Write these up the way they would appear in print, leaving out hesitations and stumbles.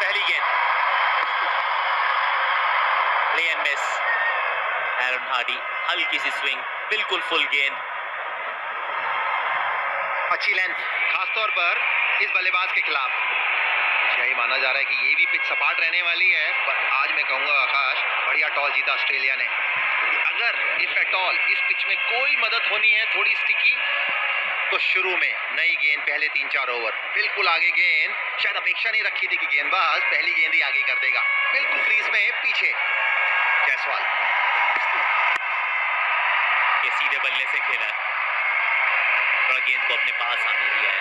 पहली गेंद, play and miss. Eran Hardy हल्की सी स्विंग, बिल्कुल फुल गेंद, अच्छी लेंथ, खासतौर पर इस बल्लेबाज के खिलाफ। यही माना जा रहा है कि ये भी पिच सपाट रहने वाली है, पर आज मैं कहूंगा आकाश, बढ़िया टॉस जीता ऑस्ट्रेलिया ने। अगर इफ एट ऑल इस पिच में कोई मदद होनी है थोड़ी स्टिकी, तो शुरू में नई गेंद पहले 3-4 ओवर बिल्कुल आगे गेंद, शायद अपेक्षा नहीं रखी थी कि गेंदबाज पहली गेंद ही आगे कर देगा, बिल्कुल क्रीज में पीछे जायसवाल ये सीधे बल्ले से खेला और गेंद को अपने पास आने दिया है।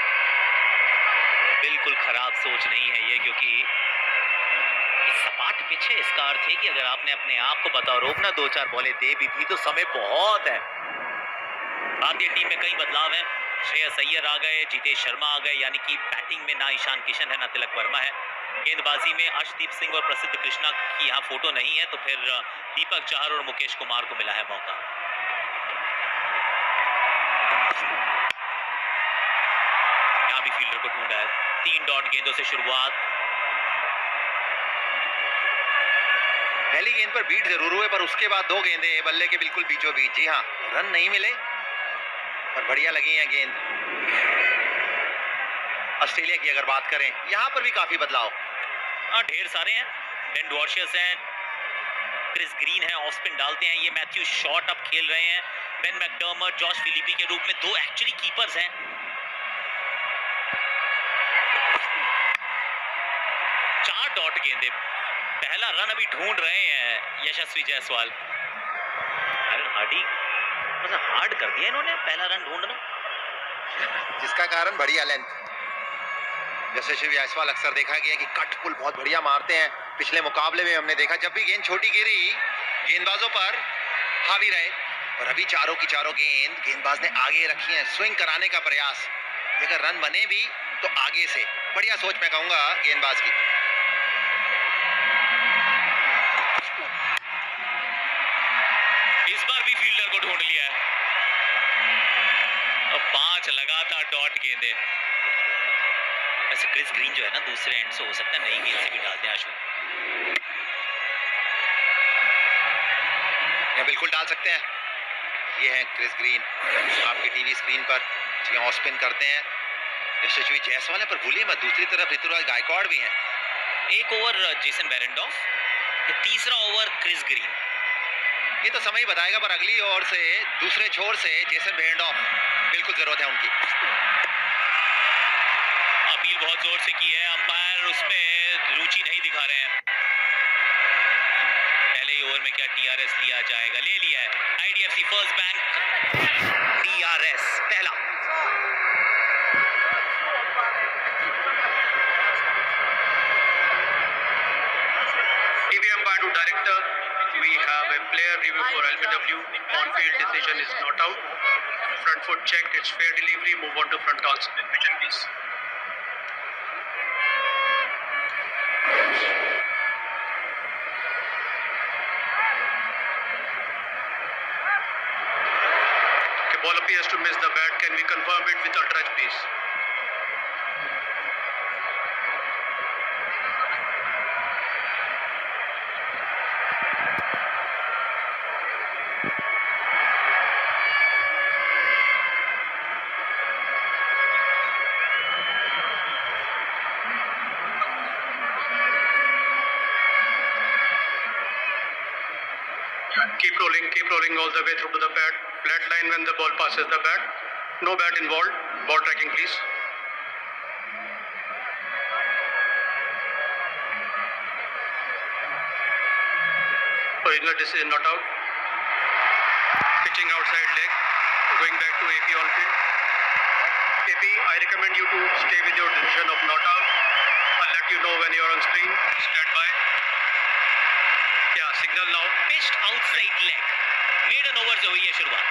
बिल्कुल खराब सोच नहीं है ये, क्योंकि सपाट पिच है, इसका अर्थ है कि अगर आपने अपने आप को बताओ रोकना 2-4 बॉलें दे भी दी तो समय बहुत है। भारतीय टीम में कई बदलाव हैं, श्रेयस अय्यर आ गए, जितेश शर्मा आ गए, यानी कि बैटिंग में ना ईशान किशन है ना तिलक वर्मा है। गेंदबाजी में अर्शदीप सिंह और प्रसिद्ध कृष्णा की यहाँ फोटो नहीं है, तो फिर दीपक चाहर और मुकेश कुमार को मिला है मौका। यहाँ भी फील्डर को ढूंढा है, 3 डॉट गेंदों से शुरुआत। पहली गेंद पर बीट जरूर हुए, पर उसके बाद 2 गेंदें बल्ले के बिल्कुल बीचों बीच। जी हाँ, रन नहीं मिले पर बढ़िया लगी है गेंद। ऑस्ट्रेलिया की अगर बात करें, यहाँ पर भी काफी बदलाव, हाँ ढेर सारे हैं। बेन डॉर्शियस हैं, क्रिस ग्रीन है, ऑफ स्पिन डालते हैं, ये मैथ्यू शॉर्ट अब खेल रहे हैं, बेन मैकडर्मट, जॉश फिलिपी के रूप में 2 एक्चुअली कीपर्स हैं। 4 डॉट गेंदे, पहला रन अभी ढूंढ रहे हैं यशस्वी जायसवाल। एरन हार्डी मतलब हार्ड कर दिया इन्होंने पहला रन ढूंढना, जिसका कारण बढ़िया लेंथ। यशस्वी जायसवाल अक्सर देखा गया कि कट पुल बहुत बढ़िया मारते हैं। पिछले मुकाबले में हमने देखा जब भी गेंद छोटी गिरी गेंदबाजों पर हावी रहे, और अभी चारों की चारों गेंद गेंदबाज ने आगे रखी है, स्विंग कराने का प्रयास। अगर रन बने भी तो आगे से, बढ़िया सोच मैं कहूंगा गेंदबाज की। इस बार भी फील्डर को ढूंढ लिया है, और 5 लगातार डॉट गेंदे। वैसे क्रिस ग्रीन जो है ना दूसरे एंड से, हो सकता है नई गेंद से भी डालते हैं आशु, या बिल्कुल डाल सकते हैं। ये है क्रिस ग्रीन आपकी टीवी स्क्रीन पर, ऑफ स्पिन करते हैं यशस्वी जायसवाल है, पर भूलिए मत दूसरी तरफ ऋतुराज गायकवाड़ भी हैं। 1 ओवर जेसन बेरेंडॉफ, तीसरा ओवर क्रिस ग्रीन। ये तो समय ही बताएगा, पर अगली ओवर से दूसरे छोर से जेसन बेरेंडॉफ बिल्कुल जरूरत है उनकी। अपील बहुत जोर से की है, अंपायर उसमें रुचि नहीं दिखा रहे हैं। पहले ही ओवर में क्या टीआरएस लिया जाएगा, ले लिया है आईडीएफसी फर्स्ट बैंक टीआरएस पहला। To director, we have a player review for LBW. On-field decision is not out. Front foot checked, it's fair delivery. Move on to front toss. Vision, please. Okay, ball appears to miss the bat. Can we confirm it with ultra please? Keep rolling all the way through to the bat. Flat line when the ball passes the bat. No bat involved. Ball tracking, please. Original decision not out. Pitching outside leg. Going back to AP on field. AP, I recommend you to stay with your decision of not out. I'll let you know when you are on screen. Stand by. Yeah, signal now. Pitched outside leg. Maiden over से हुई है शुरुआत।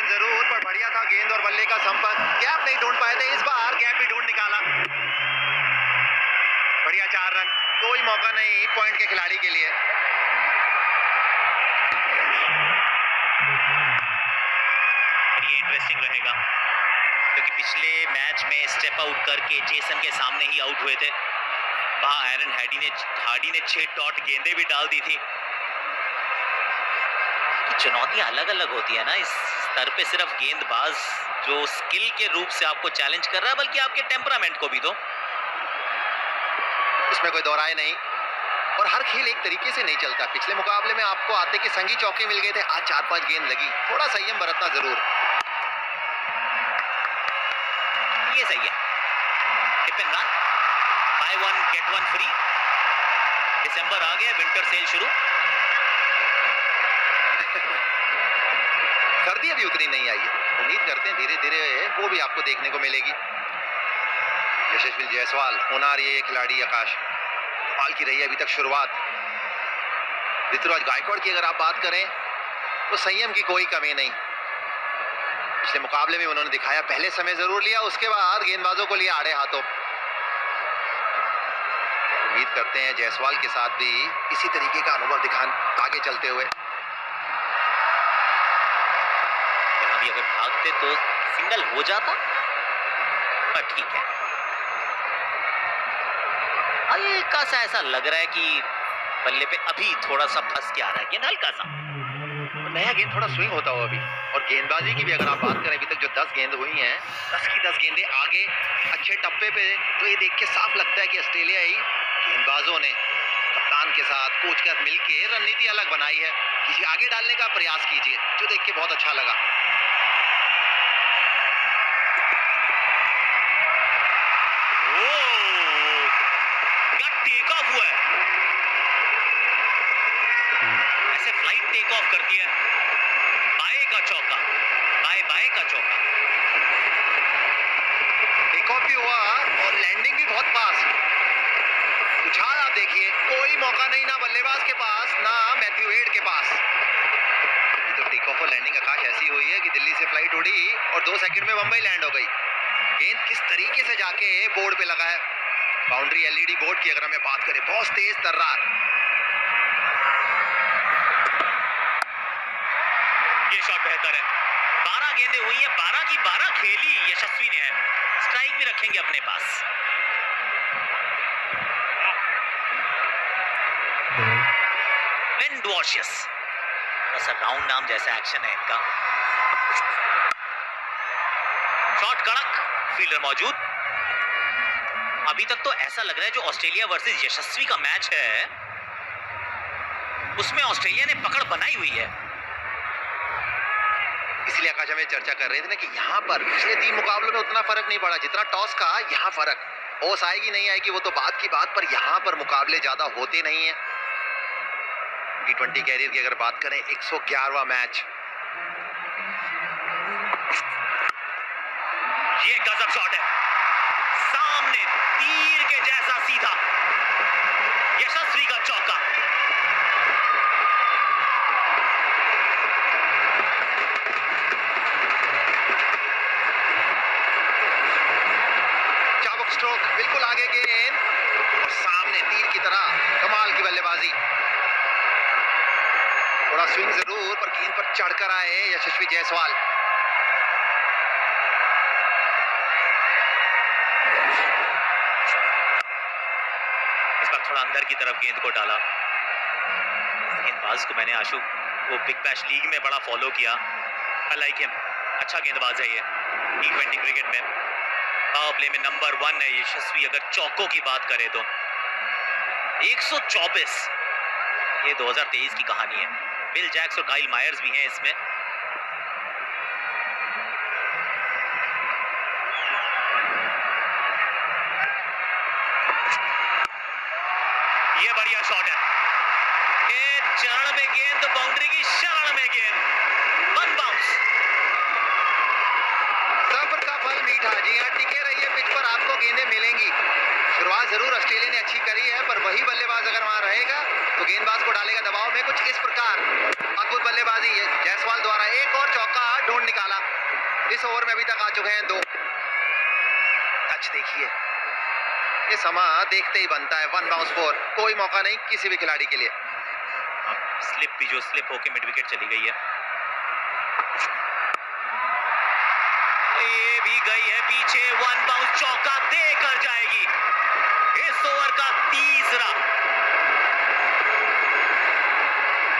नुकसान जरूर, पर बढ़िया था गेंद और बल्ले का संपर्क। गैप नहीं ढूंढ पाए थे, इस बार गैप भी ढूंढ निकाला। बढ़िया 4 रन, कोई मौका नहीं पॉइंट के खिलाड़ी के लिए। ये इंटरेस्टिंग रहेगा क्योंकि पिछले मैच में स्टेप आउट करके जेसन के सामने ही आउट हुए थे। वहां एरन हार्डी ने 6 डॉट गेंदें भी डाल दी थी। चुनौतियां अलग अलग होती है ना इस स्तर पे। सिर्फ गेंदबाज जो स्किल के रूप से आपको चैलेंज कर रहा है, बल्कि आपके टेम्परामेंट को भी तो। इसमें कोई दोहराए नहीं, और हर खेल एक तरीके से नहीं चलता। पिछले मुकाबले में आपको आते कि संगी चौके मिल गए थे, आज 4-5 गेंद लगी। थोड़ा संयम बरतना जरूर। ये सही है। Tip and run, buy one get one free. दिसंबर आ गया, विंटर सेल शुरू। सर्दी अभी उतनी नहीं आई है, उम्मीद करते हैं धीरे धीरे वो भी आपको देखने को मिलेगी। यशस्वी जायसवाल होनहार ये खिलाड़ी आकाश, कमाल की रही है अभी तक शुरुआत। ऋतुराज गायकवाड़ की अगर आप बात करें तो संयम की कोई कमी नहीं। पिछले मुकाबले में उन्होंने दिखाया, पहले समय जरूर लिया, उसके बाद गेंदबाजों को लिया आड़े हाथों। उम्मीद करते हैं जायसवाल के साथ भी इसी तरीके का अनुभव दिखान आगे चलते हुए। अभी अगर भागते तो सिंगल हो जाता, पर ठीक है। हल्का सा ऐसा लग रहा है कि बल्ले पे अभी थोड़ा सा फंस के आ रहा है गेंद, हल्का सा। नया गेंद थोड़ा स्विंग होता हो अभी। और गेंदबाजी की भी अगर आप बात करें, अभी तक जो 10 गेंद हुई हैं, 10 की 10 गेंदें आगे अच्छे टप्पे पे। तो ये देख के साफ लगता है कि ऑस्ट्रेलियाई गेंदबाजों ने कप्तान के साथ, कोच के साथ मिलकर रणनीति अलग बनाई है। किसी आगे डालने का प्रयास कीजिए, जो देख के बहुत अच्छा लगा। क्या टेक ऑफ हुआ है, ऐसे फ्लाइट टेक ऑफ करती है। बाय का चौका, बाय का चौका। टेक ऑफ भी हुआ और लैंडिंग भी बहुत पास। उछाल आप देखिए, कोई मौका नहीं ना बल्लेबाज के पास, ना मैथ्यू वेड के पास। ये तो टेक ऑफ और लैंडिंग आकाश ऐसी हुई है कि दिल्ली से फ्लाइट उड़ी और 2 सेकंड में मुंबई लैंड हो गई। गेंद किस तरीके से जाके बोर्ड पे लगा है। बाउंड्री एलईडी बोर्ड की अगर हमें बात करें, बहुत तेज तर्रार। ये शॉट बेहतर है। 12 गेंदें हुई हैं, 12 की 12 खेली यशस्वी ने है। स्ट्राइक भी रखेंगे अपने पास। विंडवॉशियस, बस राउंड नाम जैसा एक्शन है इनका। शॉट कड़क, फील्डर मौजूद। अभी तक तो ऐसा लग रहा है जो ऑस्ट्रेलिया वर्सेस यशस्वी का मैच है, उसमें ऑस्ट्रेलिया ने पकड़ बनाई हुई है। इसलिए आकाश हमें चर्चा कर रहे थे ना कि यहाँ पर पिछले 3 मुकाबलों में उतना फर्क नहीं पड़ा जितना टॉस का। यहाँ फर्क ओस आएगी नहीं आएगी वो तो बात की बात, पर यहाँ पर मुकाबले ज्यादा होते नहीं है। T20 कैरियर की अगर बात करें, 111वां मैच। ये गजब शॉट है, सामने तीर के जैसा सीधा। यशस्वी का चौका। चाबुक स्ट्रोक, बिल्कुल आगे गेंद और सामने तीर की तरह। कमाल की बल्लेबाजी। थोड़ा स्विंग जरूर, पर गेंद पर चढ़कर आए यशस्वी जायसवाल। इस बार थोड़ा अंदर की तरफ गेंद को डाला। गेंदबाज को मैंने आशु वो बिग बैश लीग में बड़ा फॉलो किया। आई लाइक हिम, अच्छा गेंदबाज है ये। T20 क्रिकेट में पावर प्ले में नंबर 1 है यशस्वी। अगर चौकों की बात करें तो 124, ये 2023 की कहानी है। बिल जैक्स और काइल मायर्स भी हैं इसमें। ये बढ़िया शॉट है, ये चरण में गेंद तो बाउंड्री की शरण में गेंद, 1 बाउंस। सब्र का फल मीठा। जी हाँ, टिके रहिए पिच पर, आपको गेंदें मिलेंगी। शुरुआत जरूर ऑस्ट्रेलिया ने अच्छी करी है, पर वही बल्लेबाज अगर वहां रहेगा तो गेंदबाज को डालेगा दबाव में। कुछ इस प्रकार अद्भुत बल्लेबाजी है जायसवाल द्वारा। एक और चौका ढूंढ निकाला। इस ओवर में अभी तक आ चुके हैं 2 टच। देखिए ये समा देखते ही बनता है। 1 बाउंस 4, कोई मौका नहीं किसी भी खिलाड़ी के लिए। अब स्लिप भी जो स्लिप होके मिड विकेट चली गई है, ये भी गई है पीछे। 1 बाउंस चौका देकर जाएगी इस ओवर का तीसरा।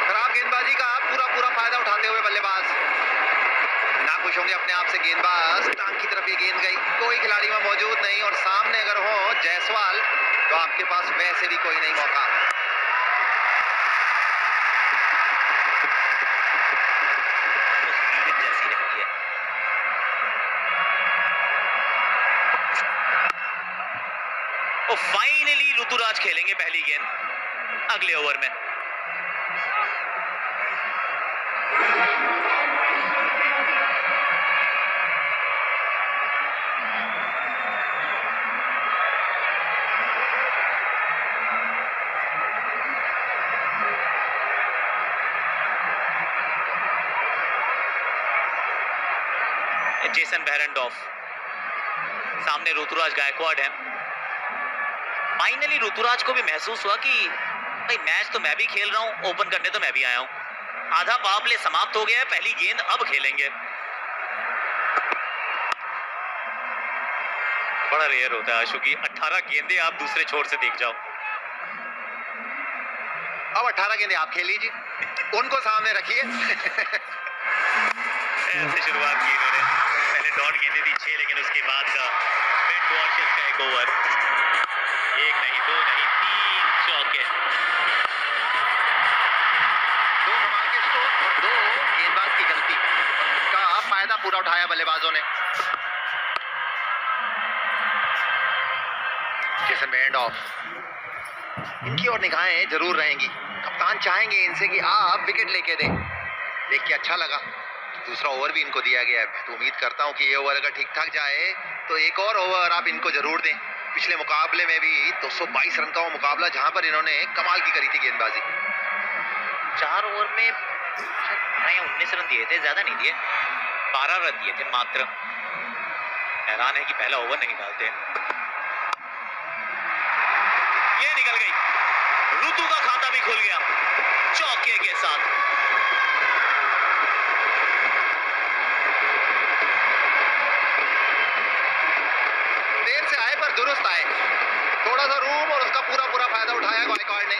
खराब गेंदबाजी का पूरा फायदा उठाते हुए बल्लेबाज नाखुश होंगे अपने आप से। गेंदबाज टांग की तरफ ये गेंद गई, कोई खिलाड़ी में मौजूद नहीं और सामने अगर हो जायसवाल तो आपके पास वैसे भी कोई नहीं मौका। जैसी रहती है। और फाइनली ऋतुराज खेलेंगे पहली गेंद अगले ओवर में। जेसन बेरेंडॉफ, सामने ऋतुराज गायकवाड़ है। फाइनली ऋतुराज को भी महसूस हुआ कि भाई मैच तो मैं भी खेल रहा हूं, ओपन करने तो मैं भी आया हूं। आधा पावर प्ले समाप्त हो गया है, पहली गेंद अब खेलेंगे। बड़ा रेयर होता है आशु की 18 गेंदें आप दूसरे छोर से देख जाओ। अब 18 गेंदें आप खेल लीजिए, उनको सामने रखिए। ऐसे शुरुआत की इन्होंने, पहले डॉट गेंदें थी 6, लेकिन उसके बाद बेन वॉशिंग्टन का एक ओवर, 1 नहीं 2 नहीं 3 चौके। 2 कमाल के स्ट्रोक और 2 गेंदबाज की गलती का फायदा पूरा उठाया बल्लेबाजों ने। जेसन बेरेंडॉफ, इनकी और निगाहें जरूर रहेंगी। कप्तान चाहेंगे इनसे कि आप विकेट लेके दें। देख के अच्छा लगा। दूसरा ओवर भी इनको दिया गया है। मैं तो उम्मीद करता हूं कि ये ओवर अगर ठीक ठाक जाए तो एक और ओवर आप इनको जरूर दें। पिछले मुकाबले में भी 222 रन का वो मुकाबला जहां पर इन्होंने कमाल की करी थी गेंदबाजी। 4 ओवर में 19 रन दिए थे, ज्यादा नहीं दिए, 12 रन दिए थे मात्र। हैरान है कि पहला ओवर नहीं डालते। ये निकल गई, ऋतु का खाता भी खुल गया चौके के साथ। देर से आए पर दुरुस्त आए। थोड़ा सा रूम और उसका पूरा फायदा उठाया गायकवाड़ ने।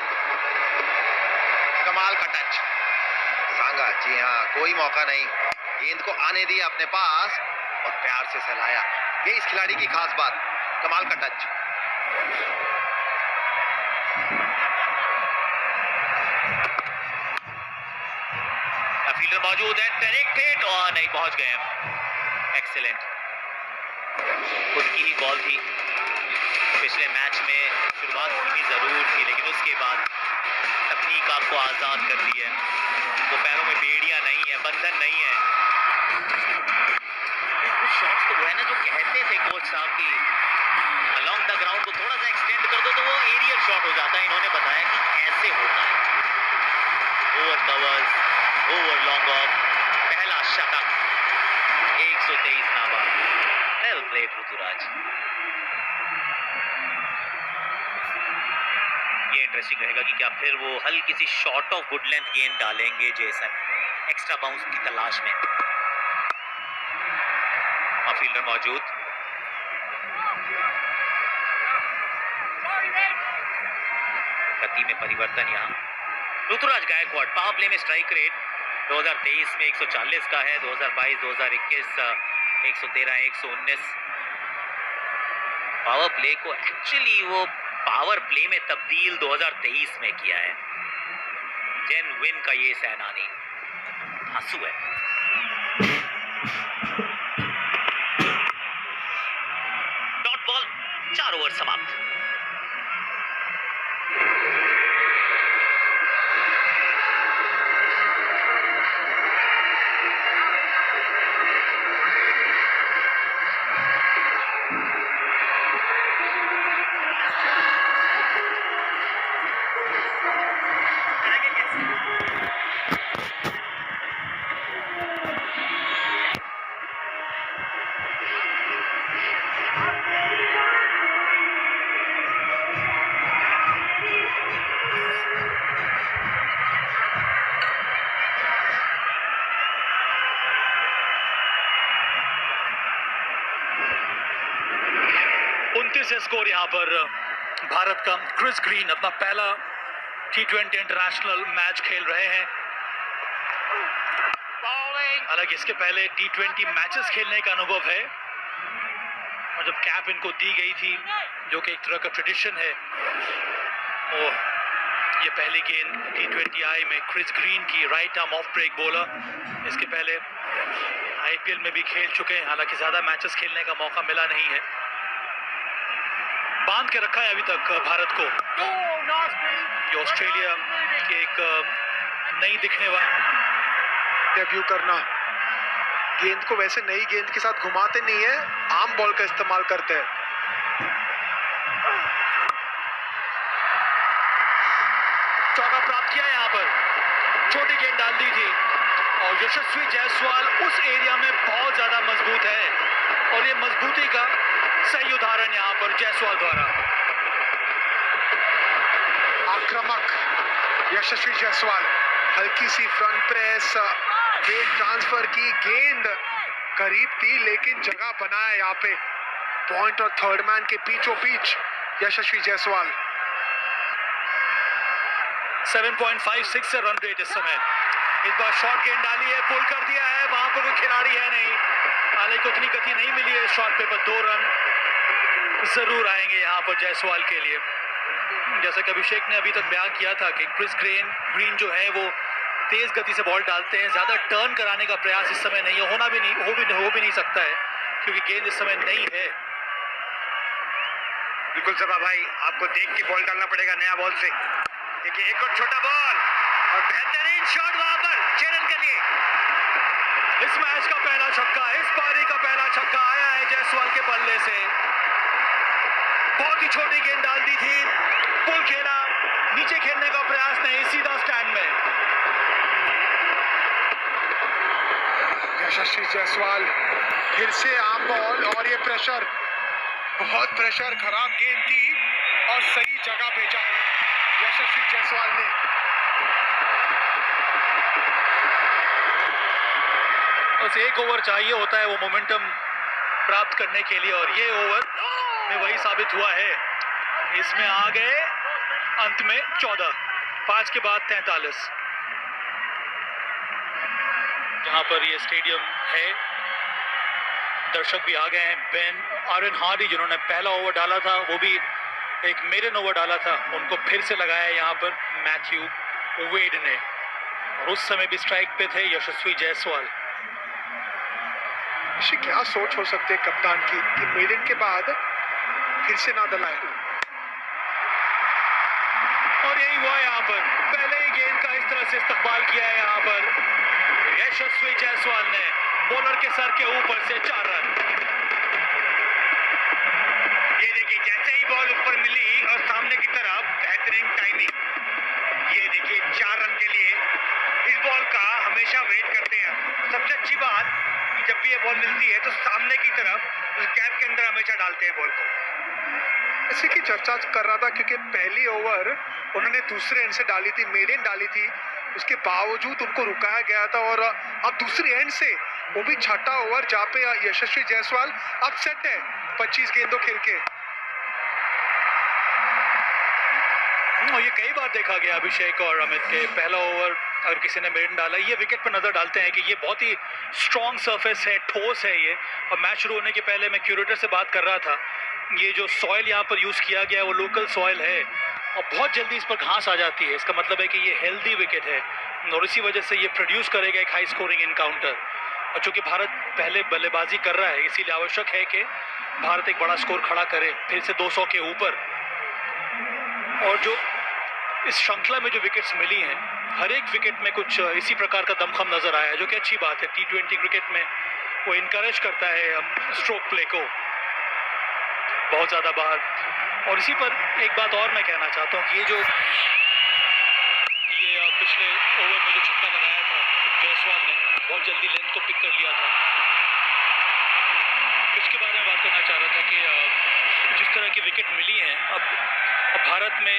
कमाल का टच। सांगा, जी हाँ, कोई मौका नहीं, गेंद को आने दिया अपने पास और प्यार से सहलाया। ये इस खिलाड़ी की खास बात, कमाल का टच। फील्डर मौजूद है, डायरेक्ट हिट और नहीं पहुंच गए। एक्सीलेंट, खुद की ही बॉल थी। पिछले मैच में शुरुआत की जरूर थी, लेकिन उसके बाद तकनीक आपको आजाद कर दी है। वो पैरों में बेड़ियां नहीं है, बंधन नहीं है। कुछ शॉट्स तो वो है ना जो कहते थे कोच साहब की अलोंग द ग्राउंड को थोड़ा सा एक्सटेंड कर दो तो वो एरियल शॉट हो जाता है। इन्होंने बताया कि ऐसे होता है। Over covers, over long off, पहला शतक, 123 नाबाद। Well played Ruturaj. ये इंटरेस्टिंग रहेगा कि क्या फिर वो हल्की सी शॉर्ट ऑफ गुड लेंथ गेंद डालेंगे जेसन एक्स्ट्रा बाउंस की तलाश में। फील्डर मौजूद, गति में परिवर्तन यहाँ। ऋतुराज गायकवाड़ पावर प्ले में स्ट्राइक रेट 2023 में 140 का है, 2022 2021 113 119। पावर प्ले को एक्चुअली वो पावर प्ले में तब्दील 2023 में किया है। जेन विन का ये सेनानी धांसू है। डॉट बॉल, 4 ओवर समाप्त। 29 है स्कोर यहाँ पर भारत का। क्रिस ग्रीन अपना पहला T20 इंटरनेशनल मैच खेल रहे हैं। हालांकि इसके पहले T20 मैचेस खेलने का अनुभव है, और जब कैप इनको दी गई थी, जो कि एक तरह का ट्रेडिशन है, और ये पहली गेंद T20 आई में क्रिस ग्रीन की right arm off break bowler. इसके पहले IPL में भी खेल चुके हैं, हालांकि ज्यादा मैचेस खेलने का मौका मिला नहीं है। बांध के रखा है अभी तक भारत को। ये ऑस्ट्रेलिया के एक नई दिखने वाला डेब्यू करना। गेंद को वैसे नई गेंद के साथ घुमाते नहीं है, आम बॉल का इस्तेमाल करते हैं। चौका प्राप्त किया यहाँ पर, छोटी गेंद डाल दी थी, और यशस्वी जायसवाल उस एरिया में बहुत ज्यादा मजबूत है, और ये मजबूती का सही उदाहरण यहाँ पर जायसवाल द्वारा। आक्रामक यशस्वी जायसवाल, हल्की सी फ्रंट प्रेस, वेट ट्रांसफर की, गेंद करीब थी लेकिन जगह बनाया यहाँ पे। पॉइंट और थर्ड मैन के बीचों बीच यशस्वी जायसवाल। 7.56 से रन रेट इस समय। इस बार शॉर्ट गेंद डाली है, पुल कर दिया है, वहां पर कोई खिलाड़ी है नहीं, हालांकि उतनी गति नहीं मिली है शॉट पे, पर 2 रन जरूर आएंगे यहाँ पर जायसवाल के लिए। जैसा कि अभिषेक ने अभी तक बयान किया था कि क्रिस ग्रीन जो है वो तेज गति से बॉल डालते हैं, ज्यादा टर्न कराने का प्रयास इस समय नहीं है, हो भी नहीं सकता है, क्योंकि गेंद इस समय नहीं है। बिल्कुल सभा भाई, आपको देख के बॉल डालना पड़ेगा नया बॉल से। देखिए एक और छोटा बॉल और बेहतरीन शॉट वहां पर 6 रन के लिए। इस मैच का पहला छक्का, इस पारी का पहला छक्का आया है जायसवाल के बल्ले से। बहुत ही छोटी गेंद डाल दी थी, पुल खेला, नीचे खेलने का प्रयास नहीं, सीधा स्टैंड में। यशस्वी जायसवाल फिर से आम बॉल, और ये प्रेशर, बहुत प्रेशर, खराब गेंद थी और सही जगह भेजा यशस्वी जायसवाल ने। बस एक ओवर चाहिए होता है वो मोमेंटम प्राप्त करने के लिए, और ये ओवर में वही साबित हुआ है। इसमें आ गए अंत में 14, 5 के बाद 43। जहां पर ये स्टेडियम है, दर्शक भी आ गए हैं। बेन आरन हार्डी, जिन्होंने पहला ओवर डाला था, वो भी एक मेडन ओवर डाला था, उनको फिर से लगाया यहाँ पर मैथ्यू वेड ने, और उस समय भी स्ट्राइक पे थे यशस्वी जायसवाल। क्या सोच हो सकती है कप्तान की कि मेडन के बाद फिर से ना दलाए, और यही हुआ यहाँ पर। पहले ही गेंद का इस तरह से इस्तेमाल किया है यहाँ पर यशस्वी जायसवाल ने, बॉलर के सर के ऊपर से 4 रन। ये देखिए जैसे ही बॉल ऊपर मिली और सामने की तरफ बेहतरीन टाइमिंग। ये देखिए 4 रन के लिए इस बॉल का हमेशा वेट करते हैं। सबसे अच्छी बात कि जब भी ये बॉल मिलती है तो सामने की तरफ उस गैप के अंदर हमेशा डालते हैं बॉल को। इसी की चर्चा कर रहा था, क्योंकि पहली ओवर उन्होंने दूसरे एंड से डाली थी, मेडन डाली थी, उसके बावजूद उनको रुकाया गया था, और अब दूसरी एंड से वो भी छठा ओवर जहाँ पे यशस्वी जायसवाल अपसेट है 25 गेंदों खेल के। ये कई बार देखा गया अभिषेक और अमित के, पहला ओवर अगर किसी ने मेडन डाला, ये विकेट पर नजर डालते हैं कि ये बहुत ही स्ट्रॉन्ग सरफेस है, ठोस है ये। और मैच शुरू होने के पहले मैं क्यूरेटर से बात कर रहा था, ये जो सॉइल यहाँ पर यूज किया गया है वो लोकल सॉइल है, और बहुत जल्दी इस पर घास आ जाती है। इसका मतलब है कि ये हेल्दी विकेट है, और इसी वजह से ये प्रोड्यूस करेगा एक हाई स्कोरिंग इनकाउंटर। और चूंकि भारत पहले बल्लेबाजी कर रहा है, इसीलिए आवश्यक है कि भारत एक बड़ा स्कोर खड़ा करे, फिर से 200 के ऊपर। और जो इस श्रृंखला में जो विकेट्स मिली हैं, हर एक विकेट में कुछ इसी प्रकार का दमखम नजर आया है, जो कि अच्छी बात है। T20 क्रिकेट में वो इनकरेज करता है स्ट्रोक प्ले को बहुत ज़्यादा बाहर। और इसी पर एक बात और मैं कहना चाहता हूँ कि ये पिछले ओवर में जो छक्का लगाया था जायसवाल ने, बहुत जल्दी लेंथ को पिक कर लिया था। इसके बारे में बात करना चाह रहा था कि जिस तरह की विकेट मिली हैं, अब भारत में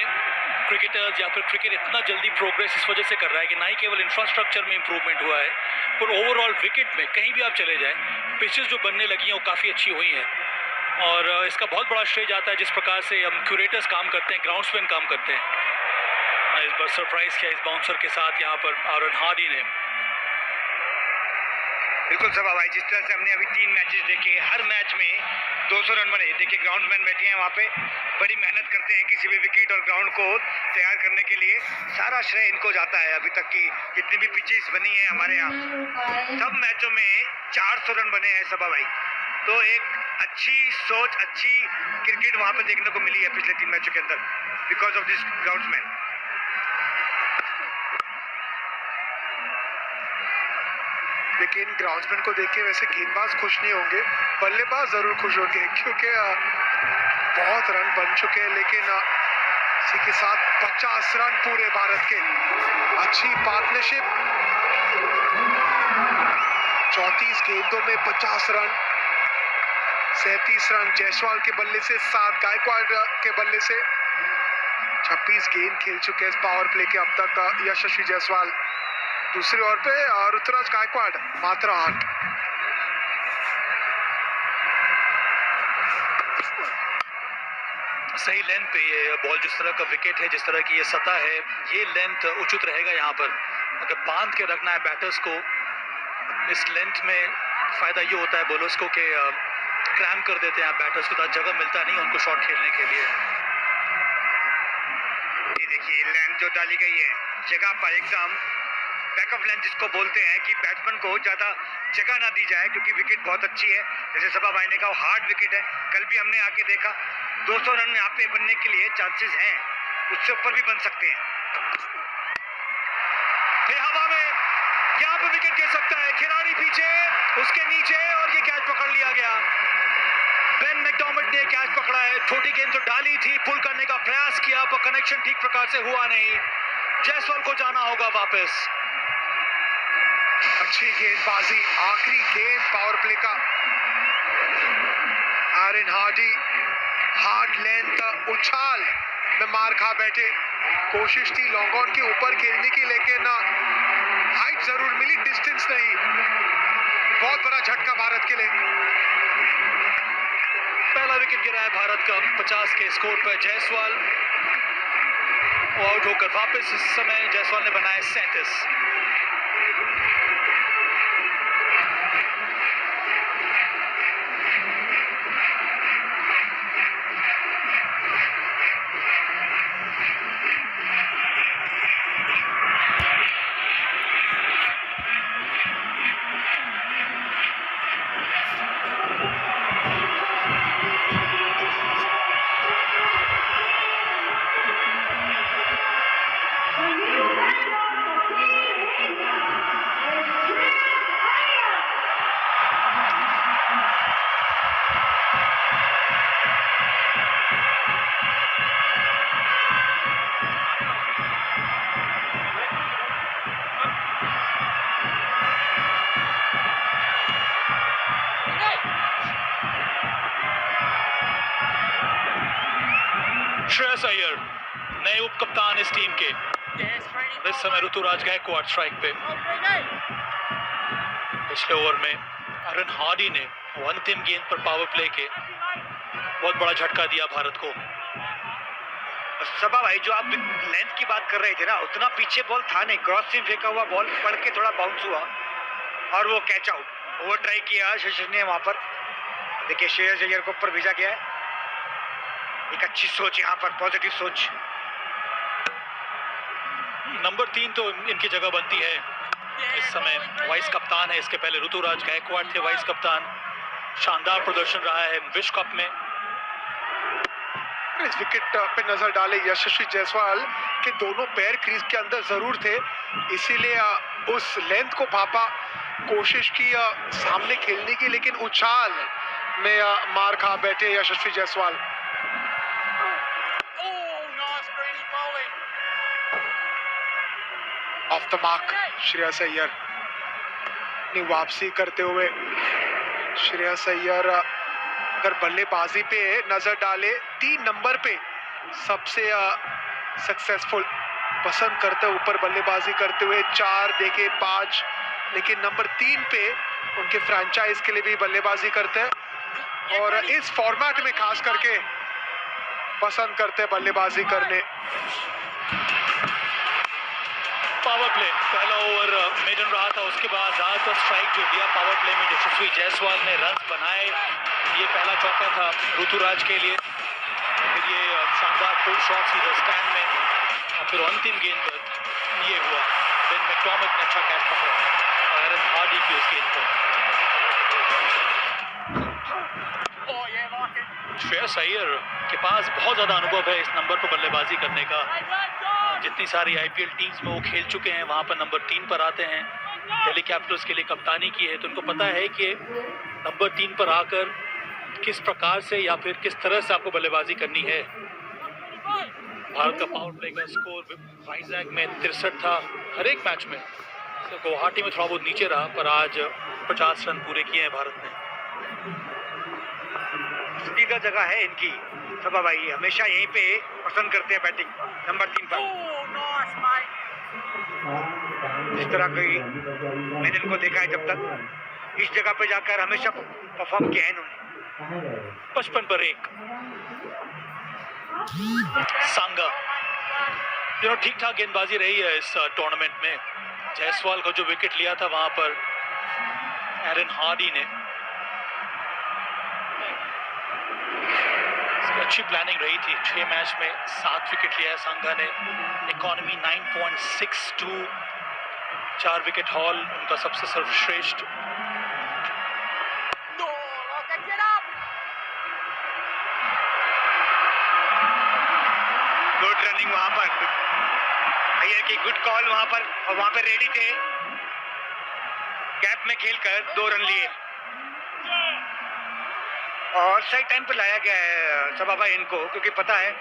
क्रिकेटर्स या फिर क्रिकेट इतना जल्दी प्रोग्रेस इस वजह से कर रहा है कि ना ही केवल इंफ्रास्ट्रक्चर में इंप्रूवमेंट हुआ है, पर ओवरऑल विकेट में कहीं भी आप चले जाएं, पिचेस जो बनने लगी हैं वो काफ़ी अच्छी हुई हैं। और इसका बहुत बड़ा श्रेय जाता है जिस प्रकार से हम क्यूरेटर्स काम करते हैं, ग्राउंड्समैन काम करते हैं। इस बार सरप्राइज किया इस बाउंसर के साथ यहाँ पर आरन हार्डी ने। बिल्कुल सभा भाई, जिस तरह से हमने अभी 3 मैचेस देखे, हर मैच में 200 रन बने। देखिए ग्राउंडमैन बैठे हैं वहाँ पे, बड़ी मेहनत करते हैं किसी भी विकेट और ग्राउंड को तैयार करने के लिए। सारा श्रेय इनको जाता है। अभी तक की जितनी भी पिचेस बनी है हमारे यहाँ, सब मैचों में 400 रन बने हैं सभा भाई। तो एक अच्छी सोच, अच्छी क्रिकेट वहाँ पे देखने को मिली है पिछले 3 मैचों के अंदर, बिकॉज ऑफ दिस ग्राउंड्समैन। लेकिन ग्राउंड्समैन को देख के वैसे गेंदबाज खुश नहीं होंगे, बल्लेबाज जरूर खुश होंगे, क्योंकि बहुत रन बन चुके हैं। लेकिन इसी के साथ 50 रन पूरे भारत के, अच्छी पार्टनरशिप। 34 गेंदों में 50 रन, 37 रन जायसवाल के बल्ले से, 7 गायकवाड़ के बल्ले से। 26 गेंद खेल चुके हैं इस पावर प्ले के अब तक यशस्वी जायसवाल। दूसरी ओर पे ऋतुराज गायकवाड़ मात्र 8। सही लेंथ पे ये बॉल, जिस तरह का विकेट है, जिस तरह की ये सतह है, ये लेंथ उचित रहेगा यहाँ पर। अगर बांध के रखना है बैटर्स को, इस लेंथ में फायदा ये होता है बॉलर्स को कि क्रैम्प कर देते हैं बैटर्स को, तो जगह मिलता नहीं उनको शॉट खेलने के लिए। ये देखिए लेंथ जो डाली गई है जगह पर, एकदम बैक ऑफ लेंथ जिसको बोलते हैं, कि बैट्समैन को ज़्यादा जगह ना दी जाए, क्योंकि विकेट बहुत अच्छी है। जैसे सभा भाई ने कहा, हार्ड विकेट है। कल भी हमने आके देखा 200 रन यहाँ पे बनने के लिए चांसेस हैं, उससे ऊपर भी बन सकते हैं। फिर हवा में यहाँ पे विकेट गिर सकता है, खिलाड़ी पीछे, उसके नीचे, और ये कैच पकड़ लिया गया। बेन मैकडॉर्मंड ने कैच पकड़ा है। छोटी गेंद तो डाली थी, पुल करने का प्रयास किया, पर कनेक्शन ठीक प्रकार से हुआ नहीं। जायसवाल को जाना होगा वापस। अच्छी गेंदबाजी, आखिरी गेंद पावर प्ले का। आरन हार्डी हार्ड लेंथ उछाल में मार खा बैठे। कोशिश थी लॉन्ग ऑन के ऊपर खेलने की, लेकिन हाइट जरूर मिली, डिस्टेंस नहीं। बहुत बड़ा झटका भारत के लिए। पहला विकेट गिरा है भारत का 50 के स्कोर पर। जायसवाल आउट होकर वापस इस समय जायसवाल ने बनाए 37। श्रेयस अय्यर नए उप कप्तान इस टीम के। इस समय ऋतुराज गायकवाड़ स्ट्राइक पे। पिछले ओवर में आरन हार्डी ने अंतिम गेंद पर पावर प्ले के बहुत बड़ा झटका दिया भारत को। सभा भाई, जो आप लेंथ की बात कर रहे थे ना, उतना पीछे बॉल था नहीं। क्रॉस से फेंका हुआ बॉल पड़ के थोड़ा बाउंस हुआ और वो कैच आउट। ओवर ट्राई किया शशि ने वहां पर। देखिए श्रेयस अय्यर को ऊपर भेजा गया है। एक अच्छी सोच यहाँ पर, पॉजिटिव सोच। नंबर 3 तो इनकी जगह बनती है। इस समय वाइस कप्तान है, इसके पहले ऋतुराज गायकवाड़ थे वाइस कप्तान। शानदार प्रदर्शन रहा है विश्व कप में। इस विकेट पे नजर डाले यशस्वी जायसवाल के दोनों पैर क्रीज के अंदर जरूर थे, इसीलिए उस लेंथ को भापा, कोशिश की सामने खेलने की, लेकिन उछाल में मार खा बैठे Yashasvi Jaiswal. Off the mark Shreyas Iyer ने वापसी करते हुए। श्रेयस अय्यर अगर बल्लेबाजी पे नजर डाले 3 नंबर पे सबसे सक्सेसफुल पसंद करते, ऊपर बल्लेबाजी करते हुए 4 देखे 5, लेकिन नंबर 3 पे उनके फ्रेंचाइज के लिए भी बल्लेबाजी करते हैं। और इस फॉर्मेट में खास करके पसंद करते हैं बल्लेबाजी करने। पावर प्ले पहला ओवर मेडन रहा था, उसके बाद ज्यादातर स्ट्राइक जो दिया पावर प्ले में यशस्वी जायसवाल ने रन बनाए। ये पहला चौका था ऋतुराज के लिए। फिर ये शानदार पुल शॉट सीधा स्टैंड में, और फिर अंतिम गेंद पर ये हुआ बेन मैकटॉमिक ने अच्छा कैच पकड़ा और एरन हार्डी की उस गेंद पर। श्रेयस अय्यर के पास बहुत ज्यादा अनुभव है इस नंबर पर बल्लेबाजी करने का। जितनी सारी आईपीएल टीम्स में वो खेल चुके हैं, वहां पर नंबर 3 पर आते हैं। दिल्ली कैपिटल्स के लिए कप्तानी की है, तो उनको पता है कि नंबर 3 पर आकर किस प्रकार से या फिर किस तरह से आपको बल्लेबाजी करनी है। भारत का पावर प्ले का स्कोर वाइजैक में 63 था हर एक मैच में। तो गुवाहाटी में थोड़ा बहुत नीचे रहा, पर आज 50 रन पूरे किए हैं भारत ने। सीधा जगह है इनकी। सबा भाई हमेशा यहीं पे पसंद करते हैं बैटिंग नंबर 3 पर। इस तरह की मैंने इनको देखा है, जब तक इस जगह पे जाकर हमेशा परफॉर्म किया है इन्होंने। 55 पर 1 सांगा ठीक ठाक गेंदबाजी रही है इस टूर्नामेंट में। जायसवाल को जो विकेट लिया था वहां पर एरन हार्डी ने, अच्छी प्लानिंग रही थी। 6 मैच में 7 विकेट लिया है सांगा ने। इकोनॉमी 9.62, 4 विकेट हॉल उनका सबसे सर्वश्रेष्ठ। गुड रनिंग वहां पर, अय्यर की गुड कॉल वहां पर, और वहां पर रेडी थे। गैप में खेलकर 2 रन लिए और सही टाइम पे लाया गया है सबा भाई इनको, क्योंकि पता है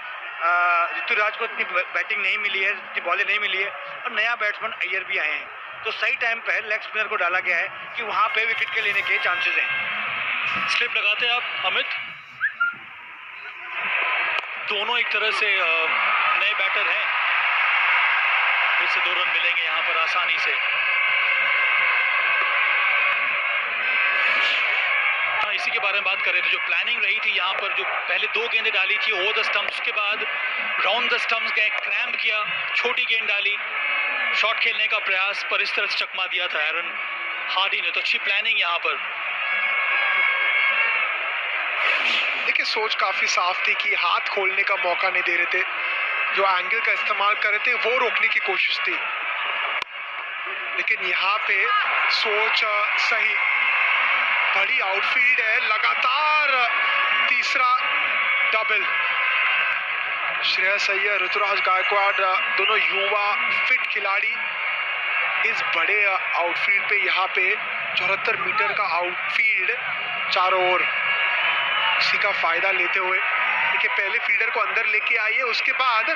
ऋतुराज को इतनी बैटिंग नहीं मिली है, इतनी बॉलें नहीं मिली है, और नया बैट्समैन अय्यर भी आए हैं, तो सही टाइम पे लेग स्पिनर को डाला गया है कि वहां पे विकेट के लेने के चांसेस हैं। स्लिप लगाते हैं आप अमित। दोनों एक तरह से नए बैटर हैं, फिर से 2 रन मिलेंगे यहाँ पर आसानी से। इसी के बारे में बात कर रहे थे, जो प्लानिंग रही थी यहाँ पर, जो पहले 2 गेंदें डाली थी ओवर द स्टंप्स, उसके बाद राउंड द स्टंप्स गए, क्रैम्प किया, छोटी गेंद डाली, शॉट खेलने का प्रयास, पर इस तरह से चकमा दिया था एरन हार्डी ने। तो अच्छी प्लानिंग यहाँ पर। देखिए सोच काफी साफ थी कि हाथ खोलने का मौका नहीं दे रहे थे, जो एंगल का इस्तेमाल कर रहे थे वो रोकने की कोशिश थी, लेकिन यहाँ पे सोच सही। बड़ी आउटफील्ड है, लगातार तीसरा डबल। श्रेयस अय्यर, ऋतुराज गायकवाड़, दोनों युवा फिट खिलाड़ी इस बड़े आउटफील्ड पे, यहाँ पे 74 मीटर का आउटफील्ड चारों ओर, इसी का फायदा लेते हुए देखिए पहले फील्डर को अंदर लेके आइए, उसके बाद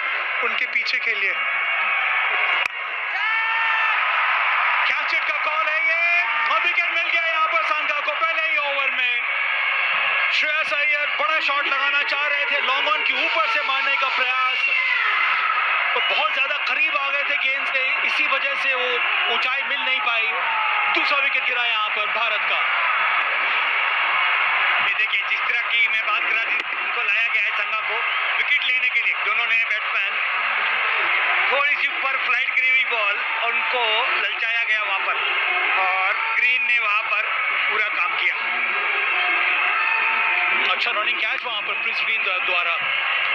उनके पीछे खेलिए। कैच इट का कॉल है ये, और विकेट मिल गया यहाँ पर सांगा को पहले ही ओवर में। श्रेयस अय्यर बड़ा शॉट लगाना चाह रहे थे, लॉन्ग ऑन के ऊपर से मारने का प्रयास, तो बहुत ज्यादा करीब आ गए थे गेंद से, इसी वजह से वो ऊंचाई मिल नहीं पाई। दूसरा विकेट गिरा यहाँ पर भारत का। ये देखिए जिस तरह की मैं बात कर रहा थी, उनको लाया गया है संगा को विकेट लेने के लिए। दोनों नए बैट्समैन, थोड़ी सी ऊपर फ्लाइट करी हुई बॉल और उनको ललचाया गया वहां पर, और ग्रीन ने वहां पर पूरा काम किया। अच्छा रनिंग कैच वहां पर प्रिंस ग्रीन द्वारा,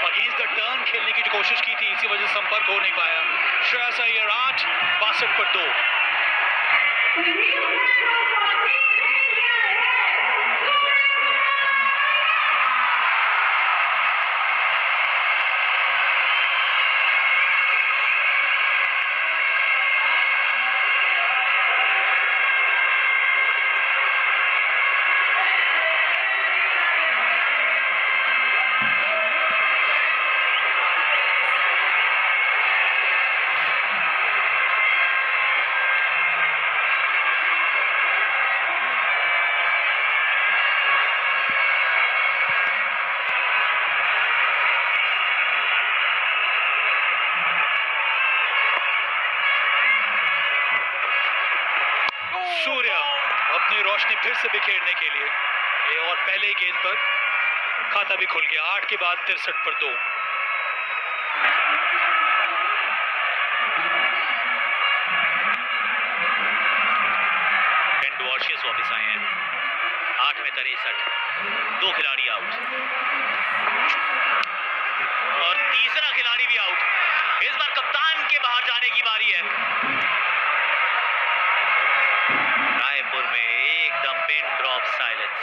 अगेंस्ट द टर्न खेलने की जो कोशिश की थी, इसी वजह से संपर्क हो नहीं पाया। श्रेयस अय्यर 8, 62 पर 2। सूर्य अपनी रोशनी फिर से बिखेरने के लिए ये और पहले ही गेंद पर खाता भी खुल गया। 8 के बाद 63 पर 2। बेन वॉशियस वापस आए हैं। 8 में 63, 2 खिलाड़ी आउट और तीसरा खिलाड़ी भी आउट। इस बार कप्तान के बाहर जाने की बारी है। रायपुर में एकदम पिन ड्रॉप साइलेंस।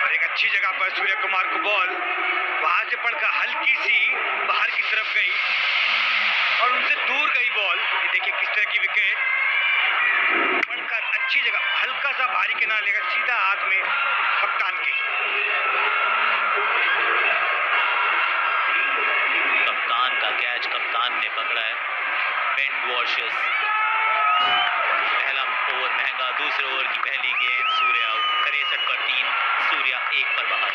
और एक अच्छी जगह पर सूर्य कुमार को बॉल वहां से पड़कर हल्की सी बाहर की तरफ गई और उनसे दूर गई बॉल। ये देखिए किस तरह की विकेट पड़कर अच्छी जगह, हल्का सा भारी किनारा लेकर सीधा हाथ में कप्तान के। कप्तान का कैच कप्तान ने पकड़ा है। बेन वॉशियस पहला ओवर महंगा। दूसरे ओवर की पहली गेंद सूर्य आउट। 63 पर 3, सूर्या 1 पर बाहर।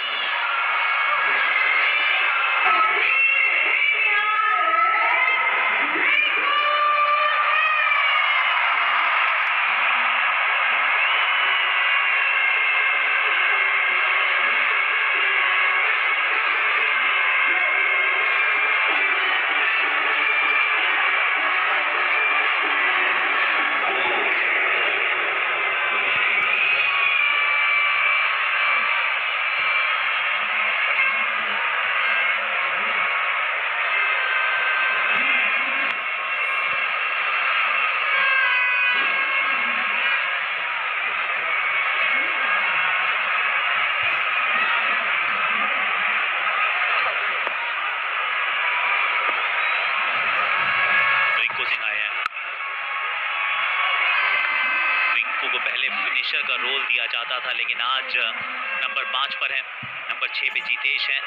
फिनिशर का रोल दिया जाता था, लेकिन आज नंबर 5 पर है, नंबर 6 पे जीतेश है।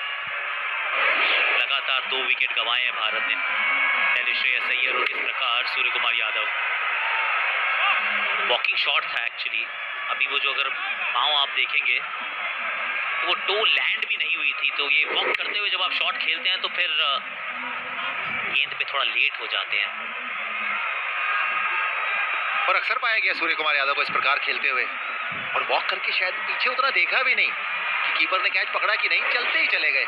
लगातार 2 विकेट गंवाए हैं भारत ने। पहले श्रेयस अय्यर और इस प्रकार सूर्य कुमार यादव। वॉकिंग शॉट था एक्चुअली। अभी वो जो अगर पाँव आप देखेंगे तो वो टो लैंड भी नहीं हुई थी, तो ये वॉक करते हुए जब आप शॉट खेलते हैं तो फिर गेंद पे थोड़ा लेट हो जाते हैं। और अक्सर पाया गया सूर्य कुमार यादव को इस प्रकार खेलते हुए, और वॉक करके शायद पीछे उतना देखा भी नहीं कि कीपर ने कैच पकड़ा कि नहीं, चलते ही चले गए।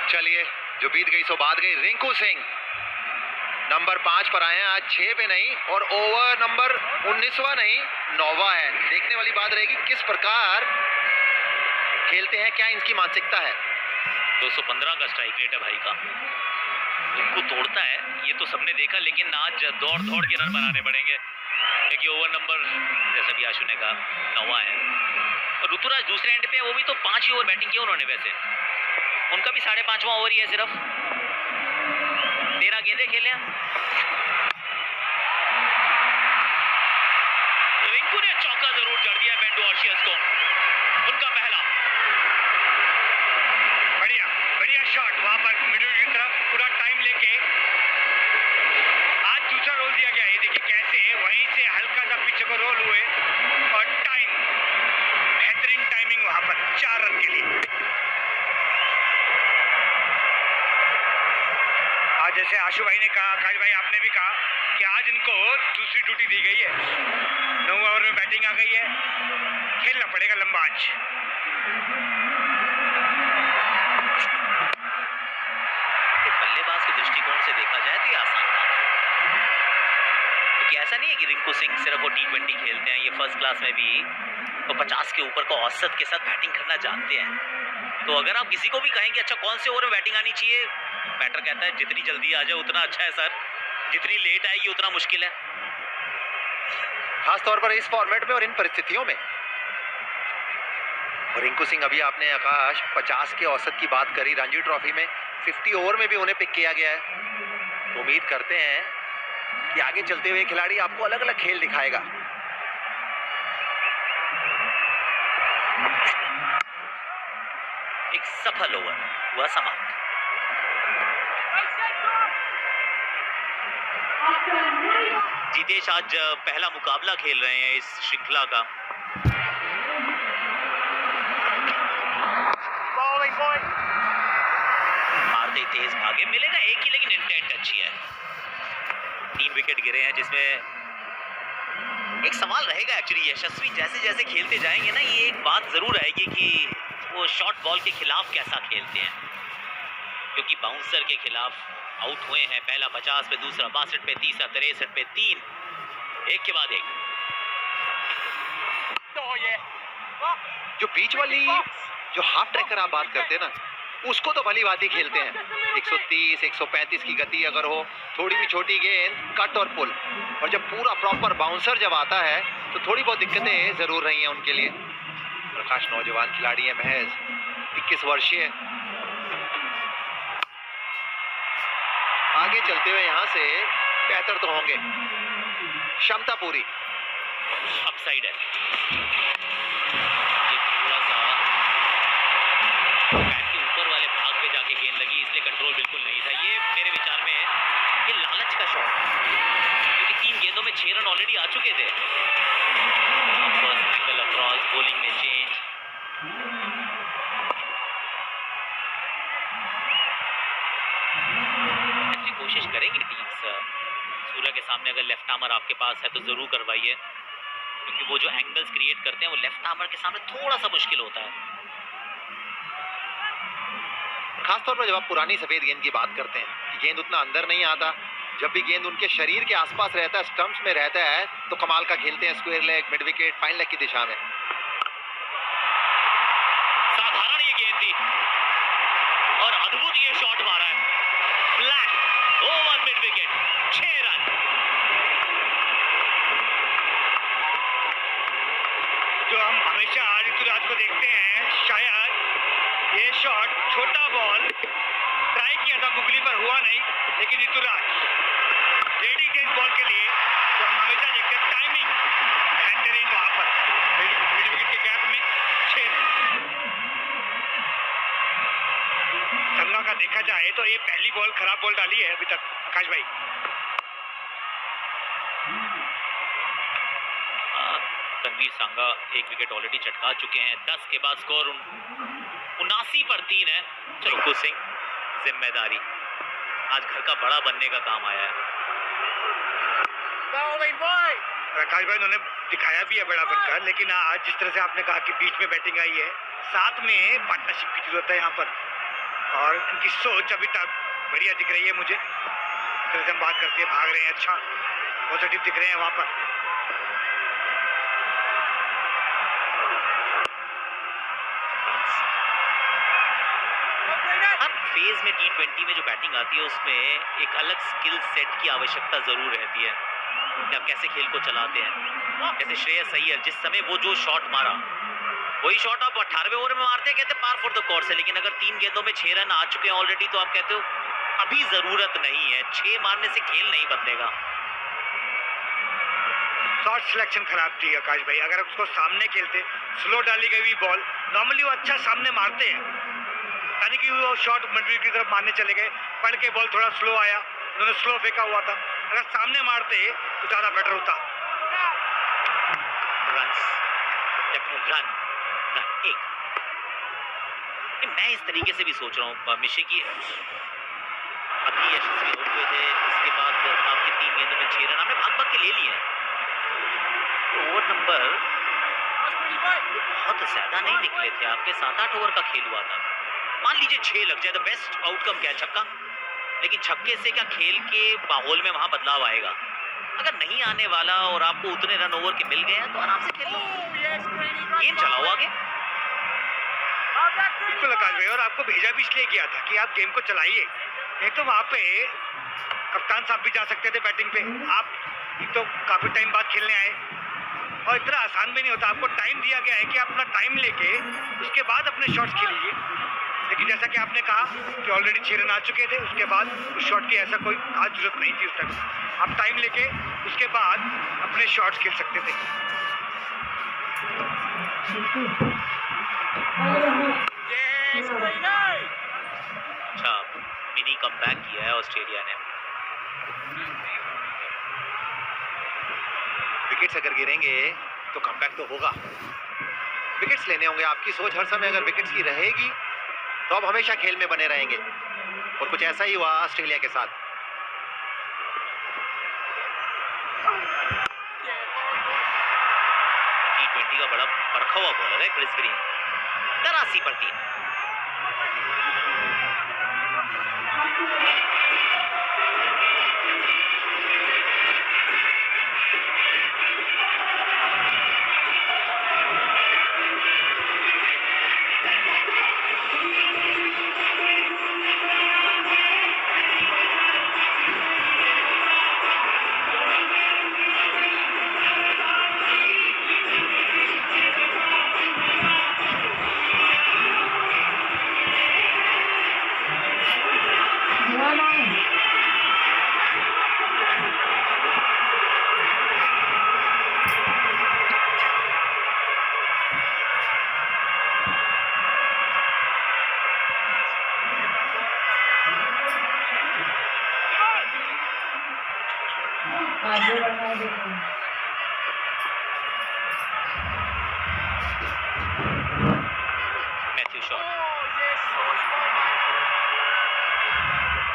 चलिए, जो बीत गई सो बात गई। रिंकू सिंह नंबर 5 पर आए हैं, आज 6 पे नहीं, और ओवर नंबर 19वां नहीं 9वां है। देखने वाली बात रहेगी किस प्रकार खेलते हैं, क्या इनकी मानसिकता है। 215 का स्ट्राइक रेट है भाई का। उनको तोड़ता है ये तो सबने देखा, लेकिन आज दौड़ दौड़ के रन बनाने पड़ेंगे क्योंकि ओवर नंबर, जैसा भी आशु ने कहा, 9वां है। और ऋतुराज दूसरे एंड पे है, वो भी तो 5 ही ओवर बैटिंग किया उन्होंने। वैसे उनका भी 5.5वां ओवर ही है सिर्फ। 13 गेंदे खेले हैं। रिंकू ने चौका जरूर जड़ दिया बेन वॉशियस को, उनका पहला। बढ़िया बढ़िया शॉट वहां पर मिडिल की तरफ, पूरा टाइम लेके आज दूसरा रोल दिया गया है। देखिए कैसे वहीं से हल्का सा पीछे को रोल हुए और टाइम, बेहतरीन टाइमिंग वहां पर 4 रन के लिए। आज जैसे आशु भाई ने कहा, आकाश भाई आपने भी कहा कि आज इनको दूसरी ड्यूटी दी गई है। 9 ओवर में बैटिंग आ गई है, खेलना पड़ेगा लंबा आज। बल्लेबाज के दृष्टिकोण से देखा जाए तो ये आसान काम है, क्योंकि ऐसा नहीं है कि रिंकू सिंह सिर्फ वो T20 खेलते हैं। ये फर्स्ट क्लास में भी वो 50 के ऊपर को औसत के साथ बैटिंग करना जानते हैं। तो अगर आप किसी को भी कहें कि अच्छा कौन से ओवर में बैटिंग आनी चाहिए, बैटर कहता है जितनी जल्दी आ जाए उतना अच्छा है सर, जितनी लेट आएगी उतना मुश्किल है। खास तौर पर इस फॉर्मेट में और इन परिस्थितियों में। और रिंकू सिंह, अभी आपने आकाश 50 के औसत की बात करी, रणजी ट्रॉफी में 50 ओवर में भी उन्हें पिक किया गया है। तो उम्मीद करते हैं कि आगे चलते हुए खिलाड़ी आपको अलग अलग खेल दिखाएगा। एक सफल ओवर हुआ समाप्त। जीतेश आज पहला मुकाबला खेल रहे हैं इस श्रृंखला का। मारते तेज भागे, मिलेगा एक ही, लेकिन इंटेंट अच्छी है। 3 विकेट गिरे हैं जिसमें एक सवाल रहेगा एक्चुअली यशस्वी, जैसे जैसे खेलते जाएंगे ना, ये एक बात जरूर आएगी कि वो शॉर्ट बॉल के खिलाफ कैसा खेलते हैं, क्योंकि बाउंसर के खिलाफ आउट हुए हैं, पहला 50 पे, दूसरा 62 पे, तीसरा 63 पे, 3 एक के बाद एक। जो बीच वाली जो हाफ ट्रैकर आप बात करते हैं ना, उसको तो भली बात ही खेलते हैं। 130 135 की गति अगर हो, थोड़ी भी छोटी गेंद कट और पुल, और जब पूरा प्रॉपर बाउंसर जब आता है तो थोड़ी बहुत दिक्कतें जरूर रही हैं उनके लिए। प्रकाश नौजवान खिलाड़ी है, महज 21 वर्षीय। आगे चलते हुए यहाँ से बेहतर तो होंगे, क्षमता पूरी। अपसाइड है, ये थोड़ा सा बैट के ऊपर वाले भाग पे जाके गेंद लगी, इसलिए कंट्रोल बिल्कुल नहीं था। ये मेरे विचार में ये लालच का शॉट, क्योंकि 3 गेंदों में 6 रन ऑलरेडी आ चुके थे। फर्स्ट एंगल अक्रॉस, बॉलिंग में चेंज। अच्छी कोशिश करेंगे टीम्स, सूर्य के सामने अगर लेफ्ट आर्मर आपके पास है तो जरूर करवाइए, क्योंकि वो जो एंगल्स क्रिएट करते हैं वो लेफ्ट आर्मर के सामने थोड़ा सा मुश्किल होता है। खासतौर पर जब आप पुरानी सफेद गेंद की बात करते हैं कि गेंद उतना अंदर नहीं आता, जब भी गेंद उनके शरीर के आसपास रहता है, स्टंप्स में रहता है, तो कमाल का खेलते हैं। Square leg, mid wicket, fine leg की दिशा में। साधारण ये गेंद थी और अद्भुत ये शॉट मारा है, flat over mid wicket, 6 run. जो हम हमेशा ऋतुराज को देखते हैं, शायद ये शॉट छोटा बॉल ट्राई किया था, बुगली पर हुआ नहीं, लेकिन ऋतुराज रेडी थे इस बॉल के लिए। तो हम हमेशा देखते हैं टाइमिंग बेहतरीन वहां पर मिड विकेट के गैप में 6 रन। संगा का देखा जाए तो ये पहली बॉल खराब बॉल डाली है अभी तक आकाश भाई। तनवीर सांगा 1 विकेट ऑलरेडी चटका चुके हैं। 10 के बाद स्कोर 79 पर 3 है। रिंकू सिंह, जिम्मेदारी आज घर का बड़ा बनने का काम आया है। आकाश भाई उन्होंने दिखाया भी है बड़ा बनकर, लेकिन आज जिस तरह से आपने कहा कि बीच में बैटिंग आई है, साथ में पार्टनरशिप की जरूरत है यहाँ पर, और इनकी सोच अभी तक बढ़िया दिख रही है मुझे। जिस तरह से हम बात करते हैं, भाग रहे हैं, अच्छा पॉजिटिव दिख रहे हैं वहाँ पर। हर फेज में T20 में जो बैटिंग आती है उसमें एक अलग स्किल सेट की आवश्यकता जरूर रहती है कि आप कैसे खेल को चलाते हैं। जैसे श्रेयस अय्यर, जिस समय वो जो शॉट मारा, वही शॉट आप 18वें ओवर में मारते हैं, कहते हैं पार फॉर द कोर्स है। लेकिन अगर 3 गेंदों में 6 रन आ चुके हैं ऑलरेडी, तो आप कहते हो अभी जरूरत नहीं है, 6 मारने से खेल नहीं बदलेगा। शॉट सिलेक्शन खराब थी आकाश भाई। अगर उसको सामने खेलते, स्लो डाली गई हुई बॉल, नॉर्मली वो अच्छा सामने मारते हैं, यानी कि वो शॉट मिडविकेट की तरफ मारने चले गए, पड़ के बॉल थोड़ा स्लो आया, उन्होंने स्लो फेंका हुआ था। अगर सामने मारते तो ज्यादा बेटर होता। रन 1। मैं इस तरीके से भी सोच रहा हूँ मिशे की, अभी यशस्वी हो गए थे, उसके बाद आपके 3 गेंदों में 6 रन आपने भाग के ले लिए हैं। ओवर नंबर बहुत ज्यादा नहीं निकले थे आपके, 7-8 ओवर का खेल हुआ था। मान लीजिए 6 लग जाए तो बेस्ट आउटकम क्या है, छक्का। लेकिन छक्के से क्या खेल के माहौल में वहां बदलाव आएगा? अगर नहीं आने वाला और आपको उतने रन ओवर के मिल गए हैं तो आराम से खेल लो, गेम चलाओ आगे। बिल्कुल आकाश भाई, और आपको भेजा भी इसलिए गया था कि आप गेम को चलाइए, नहीं तो वहाँ पे कप्तान साहब भी जा सकते थे बैटिंग पे। आप एक तो काफी टाइम बाद खेलने आए, और इतना आसान भी नहीं होता। आपको टाइम दिया गया है कि आप अपना टाइम लेके उसके बाद अपने शॉट्स खेलिए। लेकिन जैसा कि आपने कहा कि ऑलरेडी 6 रन आ चुके थे, उसके बाद उस शॉट की ऐसा कोई खास जरूरत नहीं थी उस टाइम। आप टाइम लेके उसके बाद अपने शॉट्स खेल सकते थे। अच्छा मिनी कमबैक किया है ऑस्ट्रेलिया ने। विकेट्स अगर गिरेंगे तो कमबैक तो होगा, विकेट्स लेने होंगे। आपकी सोच हर समय अगर विकेट्स की रहेगी तो अब हमेशा खेल में बने रहेंगे, और कुछ ऐसा ही हुआ ऑस्ट्रेलिया के साथ। का बड़ा परखा हुआ बॉलर है क्रिस ग्रीन, 83 पर 3। मैथ्यू शॉट,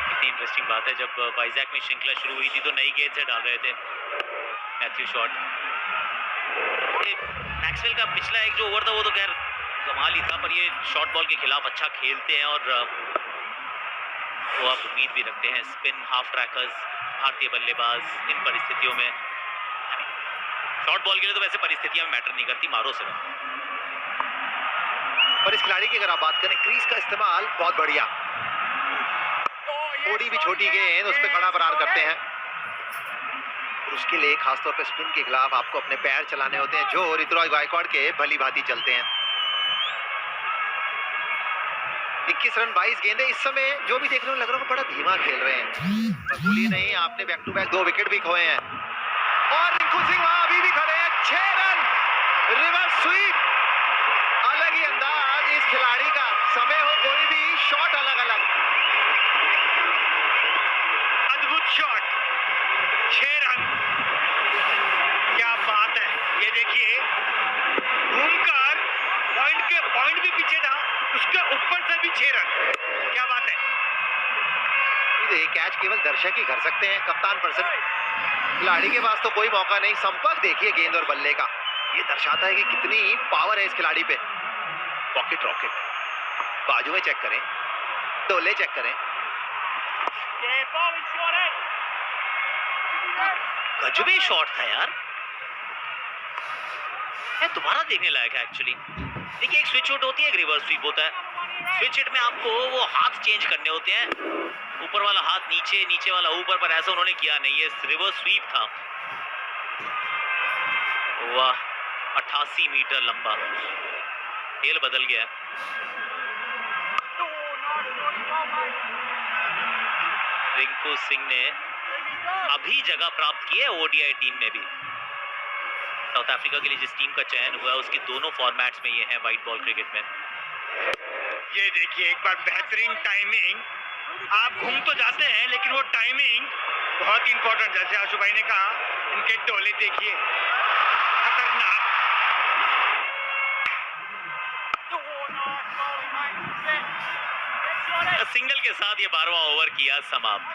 कितनी इंटरेस्टिंग बात है, जब वाइजैक में श्रृंखला शुरू हुई थी तो नई गेंद से डाल रहे थे मैथ्यू शॉट। मैक्सवेल का पिछला एक जो ओवर था वो तो खैर कमाल ही था, पर ये शॉर्ट बॉल के खिलाफ अच्छा खेलते हैं और वो आप उम्मीद भी रखते हैं। स्पिन हाफ ट्रैकर्स भारतीय बल्लेबाज इन परिस्थितियों में, शॉर्ट बॉल के लिए तो वैसे परिस्थितियां मैटर नहीं करती, मारो सिर्फ। और इस खिलाड़ी की अगर आप बात करें, क्रीज का इस्तेमाल बहुत बढ़िया, थोड़ी भी छोटी गेंद उस पर कड़ा बरार करते हैं। और उसके लिए खासतौर पर स्पिन के खिलाफ आपको अपने पैर चलाने होते हैं, जो ऋतुराज गायकवाड़ के भली भांति चलते हैं। 21 रन 22 गेंदें। इस समय जो भी देखने में लग रहा है बड़ा धीमा खेल रहे हैं, पर भूलिए नहीं आपने बैक टू बैक 2 विकेट भी खोए हैं। और रिंकू सिंह वहां अभी भी खड़े हैं, 6 रन, रिवर्स स्वीप। अलग ही अंदाज इस खिलाड़ी का, समय हो कोई भी, शॉट अलग अलग। अद्भुत शॉट, 6 रन, क्या बात है। ये देखिए घूमकर पॉइंट भी पीछे था, उसके ऊपर से भी 6 रन, क्या बात है। ये कैच केवल दर्शक ही कर सकते हैं, कप्तान पर्सन खिलाड़ी के पास तो कोई मौका नहीं। संपर्क देखिए गेंद और बल्ले का, ये दर्शाता है कि कितनी पावर है इस खिलाड़ी पे। पॉकेट रॉकेट, बाजू में चेक करें, डोले चेक करें, गजबी शॉट था यार, दोबारा देखने लायक है एक्चुअली। देखिए एक स्विच आउट होती है, एक रिवर्स स्वीप होता है। स्विच हिट में आपको वो हाथ चेंज करने होते हैं, ऊपर वाला हाथ नीचे, नीचे वाला ऊपर, पर ऐसा उन्होंने किया नहीं, ये रिवर्स स्वीप था। वाह, 88 मीटर लंबा, खेल बदल गया। रिंकू सिंह ने अभी जगह प्राप्त की है ओडीआई टीम में भी। साउथ अफ्रीका के लिए जिस टीम का चयन हुआ है उसकी दोनों फॉर्मेट्स में ये है व्हाइट बॉल क्रिकेट में। ये देखिए एक बार बेहतरीन टाइमिंग, आप घूम तो जाते हैं लेकिन वो टाइमिंग बहुत इंपॉर्टेंट, जैसे आशु भाई ने कहा, इनके डोले देखिए खतरनाक। सिंगल के साथ ये 12वां ओवर किया समाप्त।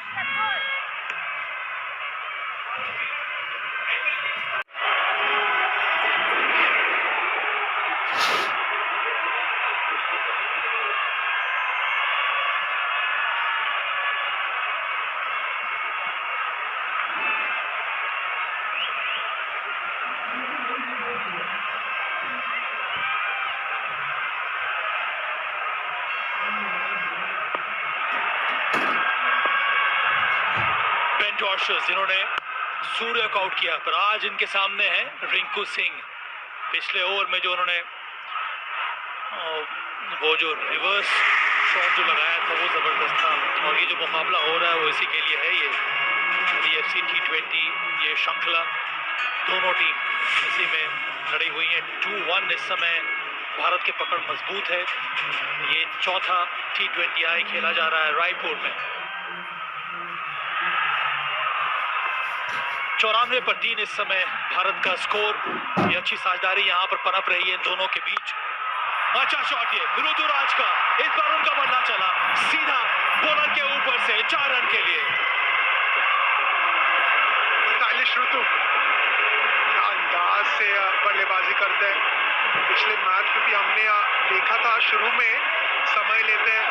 जिन्होंने सूर्य को आउट किया, पर आज इनके सामने है रिंकू सिंह। पिछले ओवर में जो उन्होंने वो जो रिवर्स शॉट जो लगाया था वो जबरदस्त था, और ये जो मुकाबला हो रहा है वो इसी के लिए है। ये DFC T20 ये श्रृंखला, दोनों टीम इसी में लड़ी हुई है। 2-1 इस समय भारत की पकड़ मजबूत है। ये चौथा T20I खेला जा रहा है रायपुर में। 94 पर 3 इस समय भारत का स्कोर। ये अच्छी साझेदारी यहाँ पर पनप रही है इन दोनों के बीच। अच्छा शॉट ये ऋतुराज का, इस बार उनका बल्ला चला सीधा बॉलर के ऊपर से 4 रन के लिए। स्टाइलिश ऋतु, अंदाज से बल्लेबाजी बल्लेबाजी करते हैं। पिछले मैच में भी हमने देखा था, शुरू में समय लेते हैं,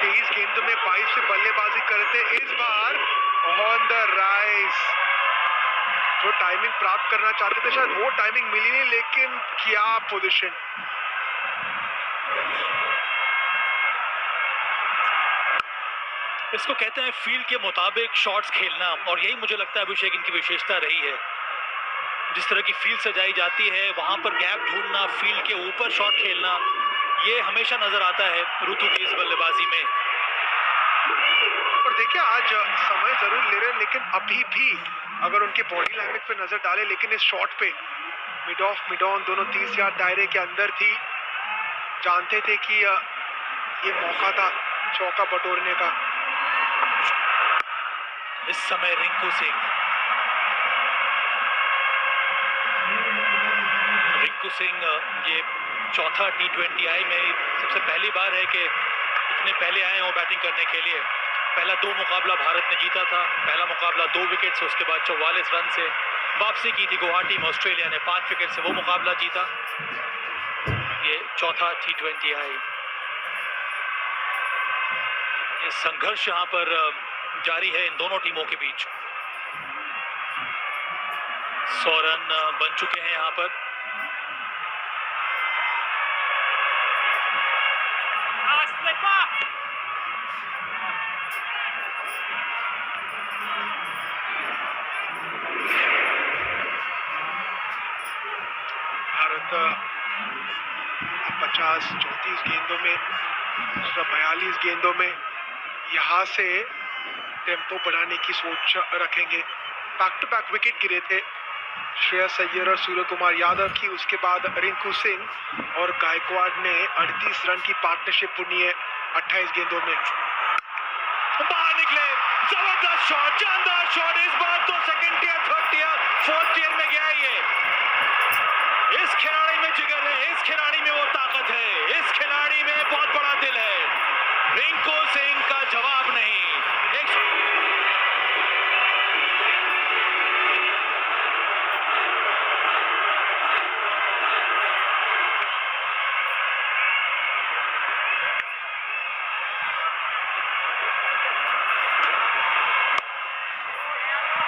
23 गेंदों में 22 से बल्लेबाजी करते। इस बार ऑन द राइज जो टाइमिंग प्राप्त करना चाहते थे, शायद वो टाइमिंग मिली नहीं, लेकिन क्या पोजीशन। इसको कहते हैं फील्ड के मुताबिक शॉट्स खेलना, और यही मुझे लगता है अभिषेक इनकी विशेषता रही है। जिस तरह की फील्ड सजाई जाती है, वहां पर गैप ढूंढना, फील्ड के ऊपर शॉट खेलना, ये हमेशा नजर आता है ऋतु की इस बल्लेबाजी में। और देखिए आज समय जरूर ले रहे हैं, लेकिन अभी भी अगर उनके बॉडी लैंग्वेज पे नजर डाले, लेकिन इस शॉट पे मिड ऑफ मिड ऑन दोनों 30 यार्ड दायरे के अंदर थी, जानते थे कि ये मौका था चौका बटोरने का। इस समय रिंकू सिंह ये चौथा T20I में सबसे पहली बार है कि इतने पहले आए हों बैटिंग करने के लिए। पहला 2 मुकाबला भारत ने जीता था, पहला मुकाबला 2 विकेट से, उसके बाद 44 रन से वापसी की थी गुवाहाटी में। ऑस्ट्रेलिया ने 5 विकेट से वो मुकाबला जीता। ये चौथा T20I। ये संघर्ष यहाँ पर जारी है इन दोनों टीमों के बीच। 100 रन बन चुके हैं यहाँ पर। भारत 34 गेंदों में, 42 गेंदों में यहाँ से टेम्पो बढ़ाने की सोच रखेंगे। बैक टू बैक विकेट गिरे थे श्रेयस अय्यर और सूर्य कुमार यादव की, उसके बाद रिंकू सिंह और गायकवाड़ ने 38 रन की पार्टनरशिप बुनी है 28 गेंदों में। बाहर निकले, जबरदस्त शॉट, जानदार शॉट। इस बार तो second tier, third tier, fourth tier में गया ये। इस खिलाड़ी में जिगर है, इस खिलाड़ी में वो ताकत है, इस खिलाड़ी में बहुत बड़ा दिल है। रिंकू सिंह का जवाब नहीं।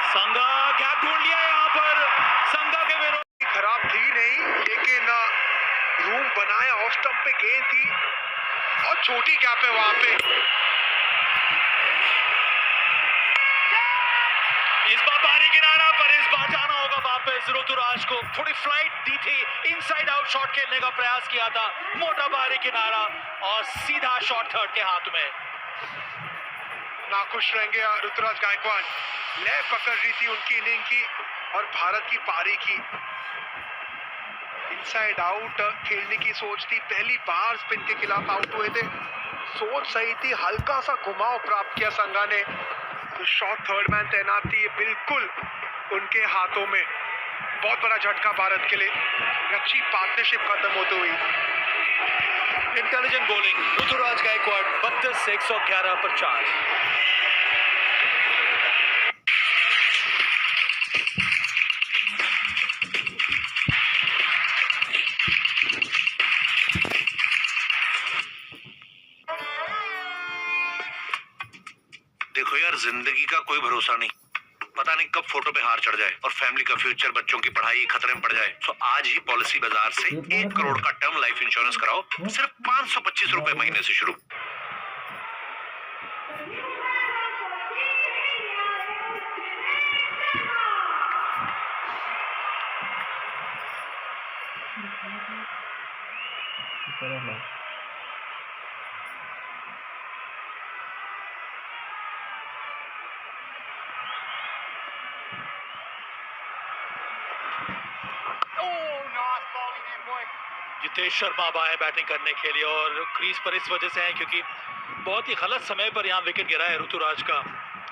संगा गैप ढूंढ लिया यहाँ पर, संगा के विरोध। खराब थी नहीं, लेकिन रूम बनाया, ऑफ स्टंप पे गेंद थी और छोटी गैप है वहां पे। इस बार बाहरी किनारा पर, इस बार जाना होगा वापस ऋतुराज को। थोड़ी फ्लाइट दी थी, इनसाइड आउट शॉट खेलने का प्रयास किया था, मोटा बाहरी किनारा और सीधा शॉट थर्ड के हाथ में। नाखुश रहेंगे ऋतुराज गायकवाड़। ले पकड़ रही थी उनकी इनिंग की और भारत की पारी की। इनसाइड आउट खेलने की सोच थी, पहली बार स्पिन के खिलाफ आउट हुए थे, सोच सही थी, हल्का सा घुमाव प्राप्त किया संगा ने। तो शॉट थर्ड मैन तैनात थी, बिल्कुल उनके हाथों में। बहुत बड़ा झटका भारत के लिए, अच्छी पार्टनरशिप खत्म होते हुई। इंटेलिजेंट बॉलिंग, ऋतुराज गायकवाड़ 32 से 111 पर 4। देखो यार, जिंदगी का कोई भरोसा नहीं, पता नहीं कब फोटो पे हार चढ़ जाए और फैमिली का फ्यूचर, बच्चों की पढ़ाई खतरे में पड़ जाए। तो आज ही पॉलिसी बाजार से 1 करोड़ का टर्म लाइफ इंश्योरेंस कराओ, सिर्फ 525 रुपए महीने से शुरू। जितेश शर्मा अब आए बैटिंग करने के लिए और क्रीज पर इस वजह से हैं क्योंकि बहुत ही गलत समय पर यहाँ विकेट गिरा है ऋतुराज का।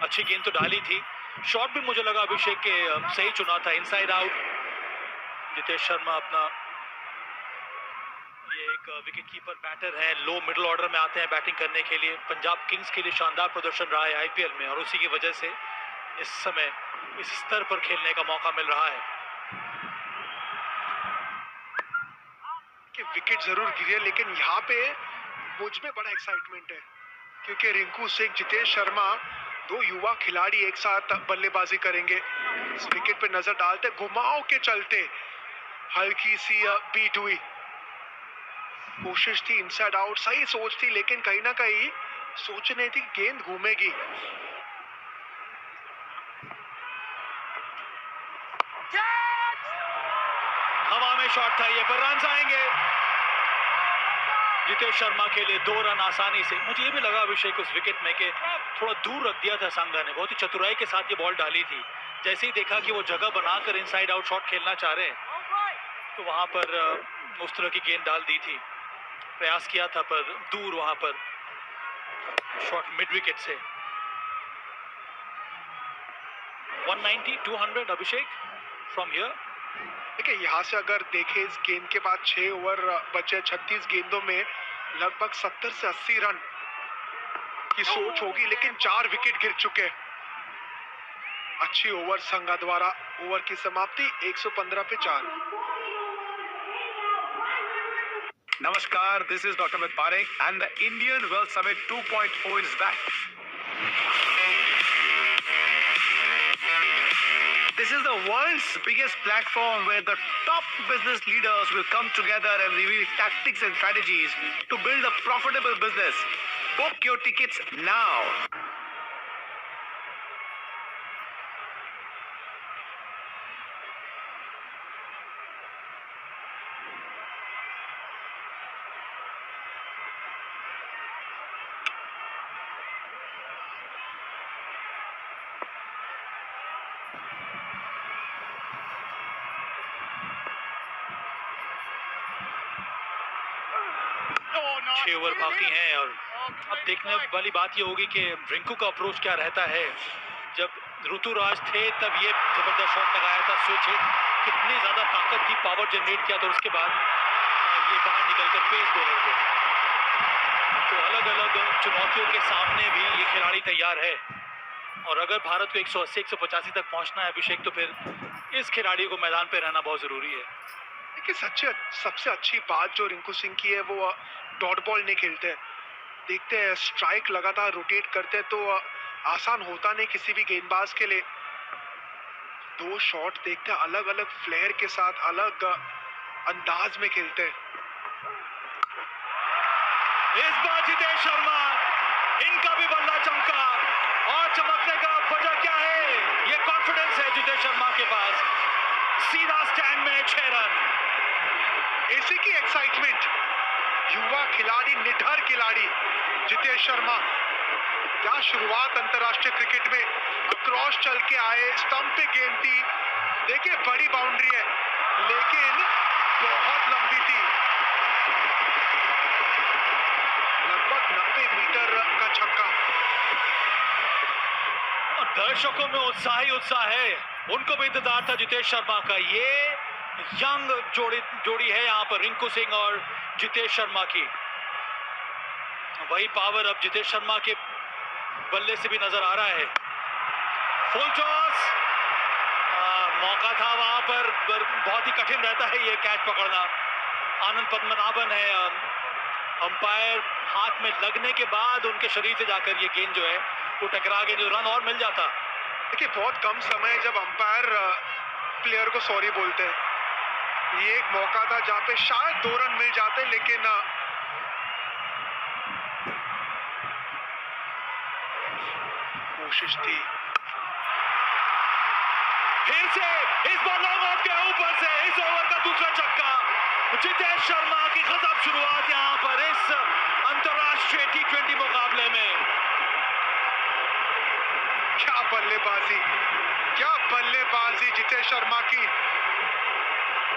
अच्छी गेंद तो डाली थी, शॉट भी मुझे लगा अभिषेक के सही चुना था, इनसाइड आउट। जितेश शर्मा अपना ये एक विकेट कीपर बैटर है, लो मिडिल ऑर्डर में आते हैं बैटिंग करने के लिए। पंजाब किंग्स के लिए शानदार प्रदर्शन रहा है IPL में और उसी की वजह से इस समय इस स्तर पर खेलने का मौका मिल रहा है। देखिए विकेट जरूर गिरी है, लेकिन यहाँ पे मुझ में बड़ा एक्साइटमेंट है क्योंकि रिंकू सिंह, जितेश शर्मा, दो युवा खिलाड़ी एक साथ बल्लेबाजी करेंगे। इस विकेट पे नजर डालते, घुमाव के चलते हल्की सी बीट हुई, कोशिश थी इनसाइड आउट, सही सोच थी, लेकिन कहीं ना कहीं सोच नहीं थी गेंद घूमेगी। हवा में शॉट था ये, पर रन आएंगे जितेश शर्मा के लिए। 2 रन आसानी से। मुझे ये भी लगा अभिषेक उस विकेट में कि थोड़ा दूर रख दिया था सांगा ने, बहुत ही चतुराई के साथ ये बॉल डाली थी। जैसे ही देखा कि वो जगह बनाकर इनसाइड आउट शॉट खेलना चाह रहे हैं तो वहां पर उस तरह की गेंद डाल दी थी। प्रयास किया था पर दूर वहां पर शॉट मिड विकेट से। 190 200 अभिषेक फ्रॉम हियर। देखिए यहाँ से अगर देखें इस गेंद के बाद 6 ओवर बचे, 36 गेंदों में लगभग 70 से 80 रन की सोच होगी, लेकिन 4 विकेट गिर चुके। अच्छी ओवर संघा द्वारा। ओवर की समाप्ति 115 पे 4। Namaskar, this is Dr. Amit Parekh and the Indian Wealth Summit 2.0 is back. This is the world's biggest platform where the top business leaders will come together and reveal tactics and strategies to build a profitable business. Book your tickets now. छह over बाकी हैं और अब देखने वाली बात ये होगी कि रिंकू का अप्रोच क्या रहता है। जब ऋतुराज थे तब ये जबरदस्त शॉट लगाया था, स्विच हिट, कितनी ज्यादा ताकत थी, पावर जनरेट किया था, उसके बाद ये बाहर निकलकर पेस बॉलर थे। तो अलग अलग चुनौतियों के सामने भी ये खिलाड़ी तैयार है और अगर भारत को 180 185 तक पहुंचना है अभिषेक, तो फिर इस खिलाड़ी को मैदान पे रहना बहुत जरूरी है। देखिए सबसे अच्छी बात जो रिंकू सिंह की है वो डॉट बॉल नहीं खेलते। देखते हैं स्ट्राइक लगातार रोटेट करते हैं तो आसान होता नहीं किसी भी गेंदबाज के लिए। 2 शॉट देखते हैं अलग अलग फ्लेयर के साथ, अलग अंदाज में खेलते हैं। इस बार जितेश शर्मा, इनका भी बल्ला चमका और चमकने का वजह क्या है? ये कॉन्फिडेंस है जितेश शर्मा के पास। सीधा स्टैंड में 6 रन। इसी की एक्साइटमेंट, युवा खिलाड़ी, निडर खिलाड़ी जितेश शर्मा। क्या शुरुआत अंतरराष्ट्रीय क्रिकेट में, अक्रॉस चल के आए, स्टंप पे गेंद थी, देखिए बड़ी बाउंड्री है लेकिन बहुत लंबी थी, लगभग 90 मीटर का छक्का। और दर्शकों में उत्साह ही उत्साह है, उनको भी इंतजार था जितेश शर्मा का। ये यंग जोड़ी है यहाँ पर रिंकू सिंह और जितेश शर्मा की। वही पावर अब जितेश शर्मा के बल्ले से भी नजर आ रहा है। फुल टॉस, मौका था वहां पर बहुत ही कठिन रहता है ये कैच पकड़ना। आनंद पद्मनाभन है अंपायर, हाथ में लगने के बाद उनके शरीर से जाकर ये गेंद जो है वो टकरा गई, जो रन और मिल जाता। देखिए बहुत कम समय जब अंपायर प्लेयर को सॉरी बोलते हैं। ये एक मौका था जहां पे शायद 2 रन मिल जाते, लेकिन कोशिश थी। फिर से इस बार लॉन्ग ऑफ के ऊपर से इस ओवर का दूसरा छक्का। जितेश शर्मा की गजब शुरुआत यहां पर इस अंतरराष्ट्रीय T20 मुकाबले में। क्या बल्लेबाजी जितेश शर्मा की।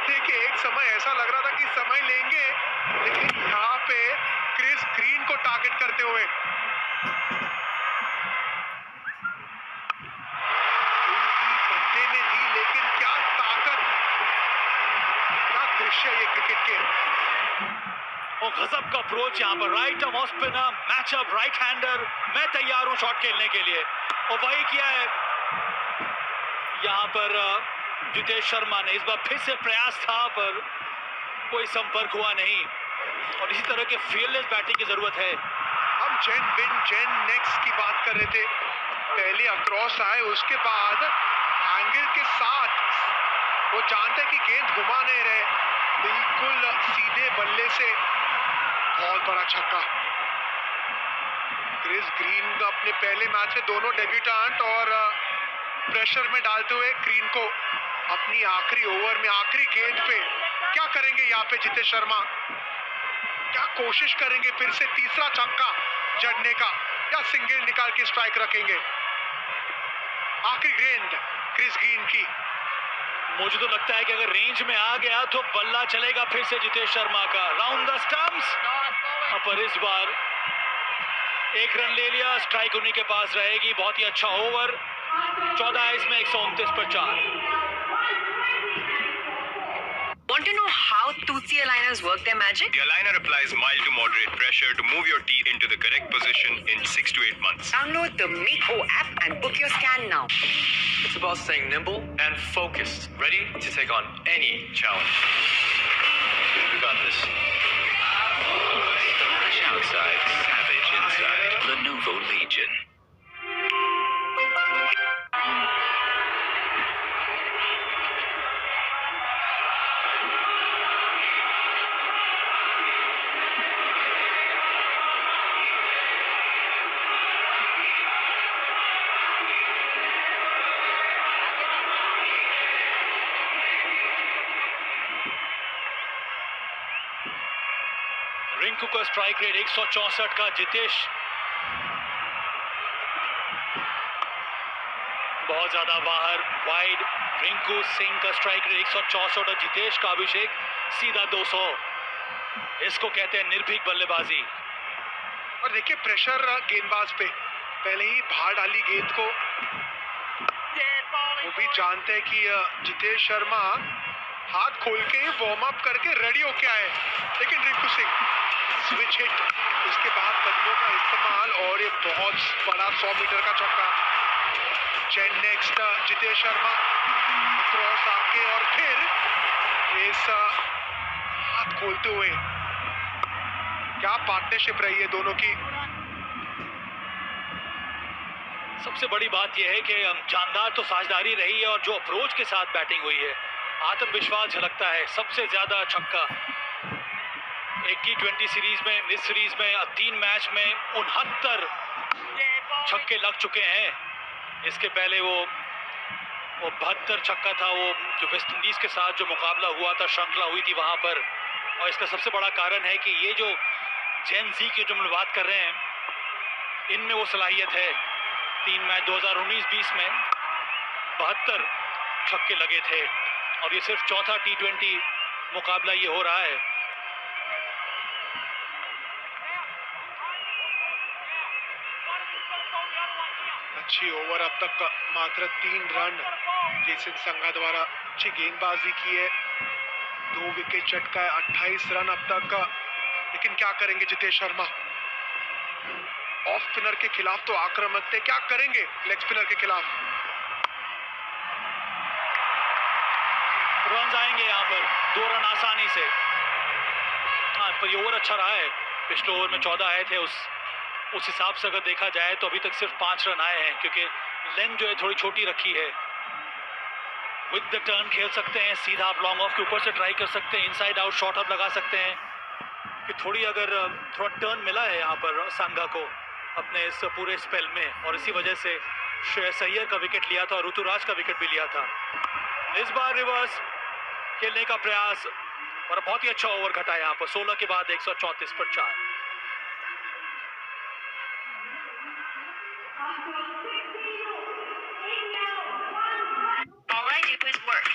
देखिए एक समय ऐसा लग रहा था कि समय लेंगे, लेकिन यहाँ पे क्रिस ग्रीन को टारगेट करते हुए उनकी बल्ले में दी, लेकिन क्या ताकत, क्या दृश्य ये क्रिकेट के। और गजब का अप्रोच यहाँ पर, right arm off spinner, matchup right hander, मैं तैयार हूं शॉट खेलने के लिए, और वही किया है यहाँ पर जितेश शर्मा ने। इस बार फिर से प्रयास था पर कोई संपर्क हुआ नहीं और इसी तरह के फील्डलेस बैटिंग की जरूरत है। हम जेन नेक्स्ट की बात कर रहे थे, पहले अक्रॉस आए, उसके बाद एंगल के साथ वो जानते हैं कि गेंद घुमा नहीं रहे, बिल्कुल सीधे बल्ले से बहुत बड़ा छक्का। क्रिस ग्रीन का अपने पहले मैच में दोनों डेब्यूटेंट और प्रेशर में डालते हुए ग्रीन को अपनी आखिरी ओवर में आखिरी गेंद पे क्या करेंगे यहाँ पे जितेश शर्मा, क्या कोशिश करेंगे फिर से तीसरा छक्का जड़ने का या सिंगल निकाल के स्ट्राइक रखेंगे। आखिरी गेंद क्रिस ग्रीन की। मुझे तो लगता है कि अगर रेंज में आ गया तो बल्ला चलेगा फिर से जितेश शर्मा का, राउंड द स्टंप्स। पर इस बार एक रन ले लिया, स्ट्राइक उन्हीं के पास रहेगी। बहुत ही अच्छा ओवर, 14 इसमें 129 पर 4। Want to know how Tootsie aligners work their magic? The aligner applies mild to moderate pressure to move your teeth into the correct position in 6 to 8 months. Download the Miko app and book your scan now. It's about staying nimble and focused, ready to take on any challenge. We got this. Stylish outside, savage inside. Lenovo Legion. Rinku का strike rate 164 का, जितेश बहुत ज्यादा बाहर wide. Rinku Singh का strike rate 164 और जितेश का अभिषेक सीधा 200। इसको कहते हैं निर्भीक बल्लेबाजी। और देखिए प्रेशर गेंदबाज पे, पहले ही बाहर डाली गेंद को। वो भी जानते हैं कि जितेश शर्मा हाथ खोल के वार्म अप करके रेडी होके आए, लेकिन रिंकू सिंह स्विच हिट, उसके बाद कदमों का इस्तेमाल और ये बहुत बड़ा 100 मीटर का छक्का। Chain next Jitesh Sharma cross आके और फिर इस हाथ खोलते हुए, क्या पार्टनरशिप रही है दोनों की। सबसे बड़ी बात यह है कि जानदार तो साझेदारी रही है और जो अप्रोच के साथ बैटिंग हुई है, आत्मविश्वास झलकता है। सबसे ज्यादा छक्का एक T20 सीरीज में, इस सीरीज में 3 मैच में 69 छक्के लग चुके हैं। इसके पहले वो 72 छक्का था, वो जो वेस्ट इंडीज के साथ जो मुकाबला हुआ था, श्रृंखला हुई थी वहां पर। और इसका सबसे बड़ा कारण है कि ये जो जेन जी की जो हम बात कर रहे हैं, इनमें वो सलाहियत है। 3 मैच 2019-20 में 72 छक्के लगे थे और ये सिर्फ चौथा T20 मुकाबला ये हो रहा है। अच्छी ओवर अब तक मात्र 3 रन जेसन संघा द्वारा अच्छी गेंदबाजी की है, 2 विकेट चटका है, 28 रन अब तक। लेकिन क्या करेंगे जितेश शर्मा, ऑफ स्पिनर के खिलाफ तो आक्रामक थे, क्या करेंगे लेग स्पिनर के खिलाफ। रन आएंगे यहाँ पर, 2 रन आसानी से। हाँ, पर ये ओवर अच्छा रहा है। पिछले ओवर में 14 आए थे, उस हिसाब से अगर देखा जाए तो अभी तक सिर्फ 5 रन आए हैं, क्योंकि लेंथ जो है थोड़ी छोटी रखी है। विद द टर्न खेल सकते हैं, सीधा आप लॉन्ग ऑफ के ऊपर से ट्राई कर सकते हैं, इनसाइड आउट शॉट आप लगा सकते हैं। कि थोड़ी अगर थोड़ा टर्न मिला है यहाँ पर संघा को अपने इस पूरे स्पेल में, और इसी वजह से श्रेयस अय्यर का विकेट लिया था और ऋतुराज का विकेट भी लिया था। इस बार रिवर्स खेलने का प्रयास और बहुत ही अच्छा ओवर घटा यहाँ पर, 16 के बाद 134 पर 4। All I do is work.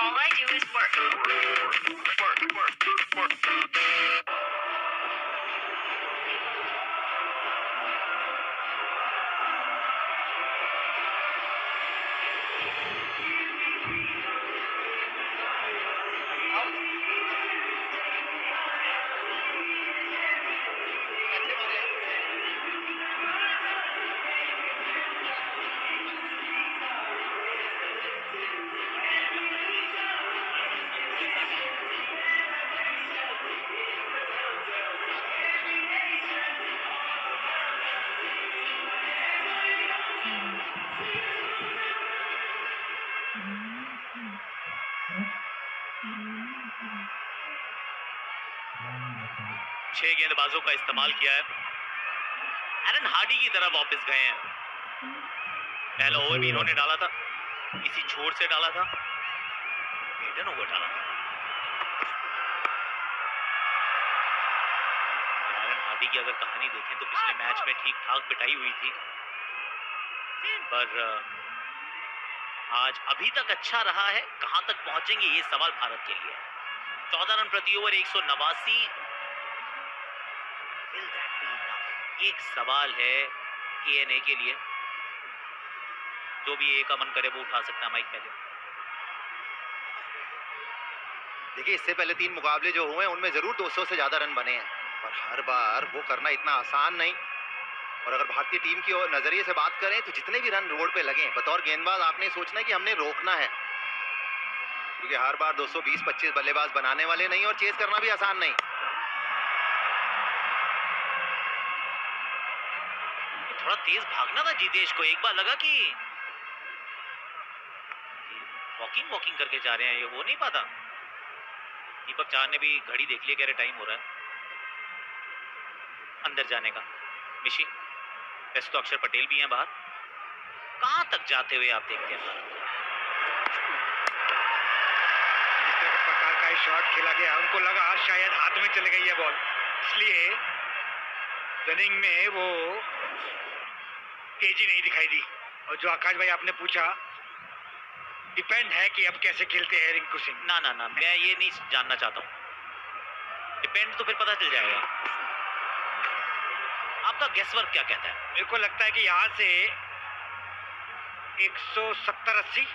All I do is work. Work. 6 गेंदबाजों का इस्तेमाल किया है। एरन हार्डी की तरफ वापस गए हैं। पहला ओवर भी इन्होंने डाला था, इसी छोर से डाला था, मेडन ओवर डाला था। एरन हार्डी की अगर कहानी देखें तो पिछले मैच में ठीक ठाक पिटाई हुई थी, पर आज अभी तक अच्छा रहा है। कहां तक पहुंचेंगे ये सवाल भारत के लिए है। 14 रन प्रति ओवर, 189। एक सवाल है KNA के लिए, जो भी ए का मन करे वो उठा सकता है माइक पहले। देखिए, इससे पहले 3 मुकाबले जो हुए उनमें जरूर 200 से ज्यादा रन बने हैं, पर हर बार वो करना इतना आसान नहीं। और अगर भारतीय टीम की नजरिए से बात करें तो जितने भी रन रोड पे लगे, बतौर गेंदबाज आपने सोचना है कि हमने रोकना है, क्योंकि हर बार 220-25 बल्लेबाज बनाने वाले नहीं और चेस करना भी आसान नहीं। थोड़ा तेज भागना था जितेश को। एक बार लगा कि वॉकिंग करके जा रहे हैं, ये हो नहीं पाता। दीपक चार ने भी घड़ी देख लिया, कह रहे टाइम हो रहा है अंदर जाने का। मिशी, वैसे तो अक्षर पटेल भी हैं बाहर। कहां तक जाते हुए आप देखते हैं? जिस प्रकार का शॉट खेला गया, उनको लगा शायद हाथ में चले गई है बॉल, इसलिए रनिंग में वो तेजी नहीं दिखाई दी। और जो आकाश भाई आपने पूछा, डिपेंड है कि अब कैसे खेलते हैं रिंकू सिंह। ना ना ना, मैं ये नहीं जानना चाहता हूँ। डिपेंड तो फिर पता चल जाएगा। आपका गेसवर्क क्या कहता है? मेरे को लगता है कि यहाँ से 170-80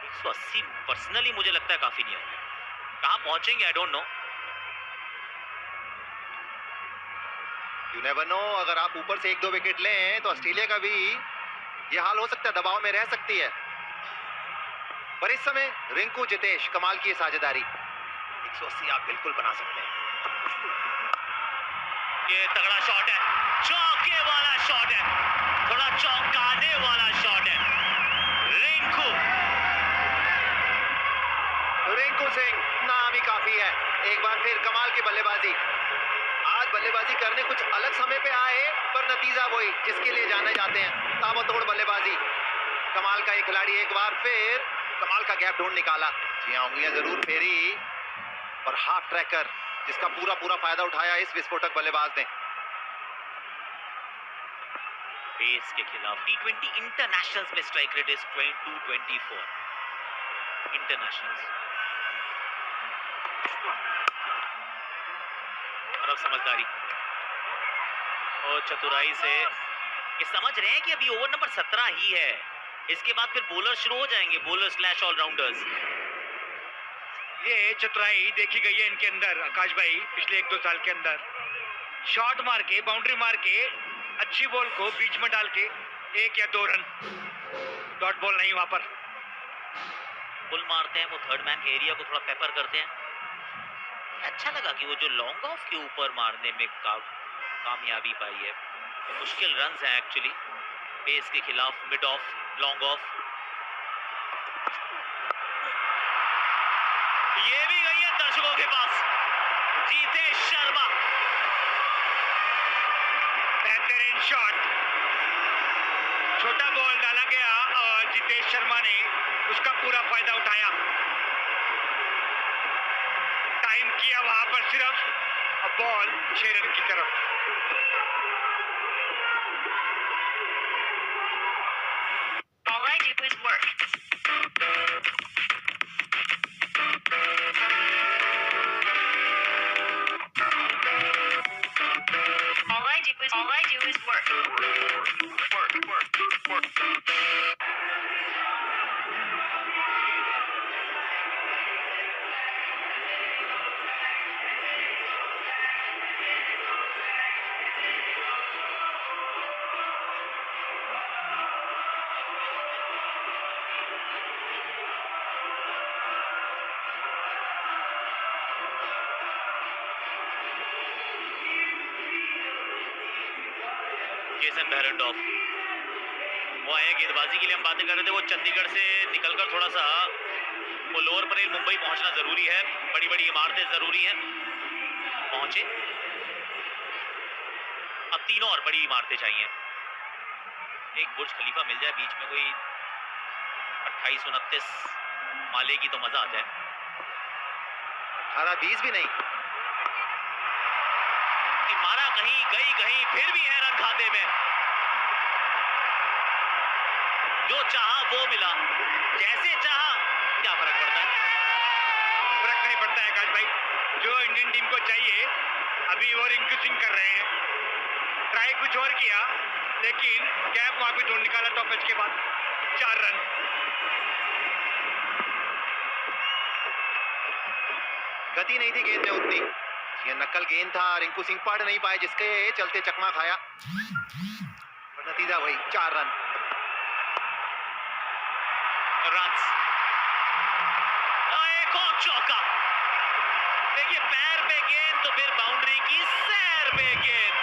180 पर्सनली मुझे लगता है काफी नहीं होगा। कहाँ पहुंचेंगे I don't know. You never know, अगर आप ऊपर से 1-2 विकेट लें तो ऑस्ट्रेलिया का भी ये हाल हो सकता है, दबाव में रह सकती है। पर इस समय रिंकू जितेश कमाल की साझेदारी, 180 आप बिल्कुल बना सकते हैं। ये तगड़ा शॉट है, चौके वाला शॉट है, थोड़ा चौंकाने वाला शॉट है। रिंकू सिंह नाम ही काफी है। एक बार फिर कमाल की बल्लेबाजी। आज बल्लेबाजी करने कुछ अलग समय पे आए, पर नतीजा वही जिसके लिए जाने जाते हैं, ताबड़तोड़ बल्लेबाजी। कमाल का एक खिलाड़ी एक बार फिर कमाल का गैप ढूंढ निकाला। जी हाँ, उंगलियां जरूर फेरी और हाफ ट्रैकर जिसका पूरा फायदा उठाया इस विस्फोटक बल्लेबाज ने। पेस के खिलाफ T20 इंटरनेशनल्स में स्ट्राइक रेट इज 224 इंटरनेशनल्स। और अब समझदारी और चतुराई से ये समझ रहे हैं कि अभी ओवर नंबर 17 ही है, इसके बाद फिर बॉलर शुरू हो जाएंगे, बॉलर स्लैश ऑलराउंडर्स। ये चतुराई देखी गई है इनके अंदर आकाश भाई, पिछले 1-2 साल के अंदर। शॉट मार के, बाउंड्री मार के, अच्छी बॉल को बीच में डाल के 1 या 2 रन, डॉट बॉल नहीं वहां पर। फुल मारते हैं वो, थर्ड मैन के एरिया को थोड़ा पेपर करते हैं। अच्छा लगा कि वो जो लॉन्ग ऑफ के ऊपर मारने में कामयाबी पाई है। तो मुश्किल रन्स हैं एक्चुअली पेस के खिलाफ, मिड ऑफ, लॉन्ग ऑफ। ये भी गई है दर्शकों के पास। जितेश शर्मा, बेहतरीन शॉट, छोटा बॉल डाला गया और जितेश शर्मा ने उसका पूरा फायदा उठाया। टाइम किया वहां पर सिर्फ, बॉल 6 रन की तरफ। All I do is work. All I do is work. Work. Jason Behrendorff वो आए गेंदबाजी के लिए हम बातें कर रहे थे, वो चंडीगढ़ से निकलकर थोड़ा सा वो लोअर परेल मुंबई पहुंचना जरूरी है, बड़ी बड़ी इमारतें जरूरी हैं, पहुंचे। अब तीनों और बड़ी इमारतें चाहिए, एक बुर्ज खलीफा मिल जाए बीच में, कोई 28-29 माले की तो मजा आ जाए। 18-20 भी नहीं, मारा कहीं गई कहीं, फिर भी है रन खाते में। जो चाहा वो मिला, जैसे चाहा, क्या फर्क पड़ता है? फर्क नहीं पड़ता है आकाश भाई, जो इंडियन टीम को चाहिए अभी वो रिंकू सिंह कर रहे हैं। ट्राई कुछ और किया लेकिन गैप वहां पे ढूंढ निकाला टॉप एज के बाद 4 रन। गति नहीं थी गेंद में उतनी, ये नकल गेंद था, रिंकू सिंह पढ़ नहीं पाए जिसके चलते चकमा खाया और नतीजा वही 4 रन। एक और चौका, देखिए पैर पे गेंद तो फिर बाउंड्री की सैर पे गेंद,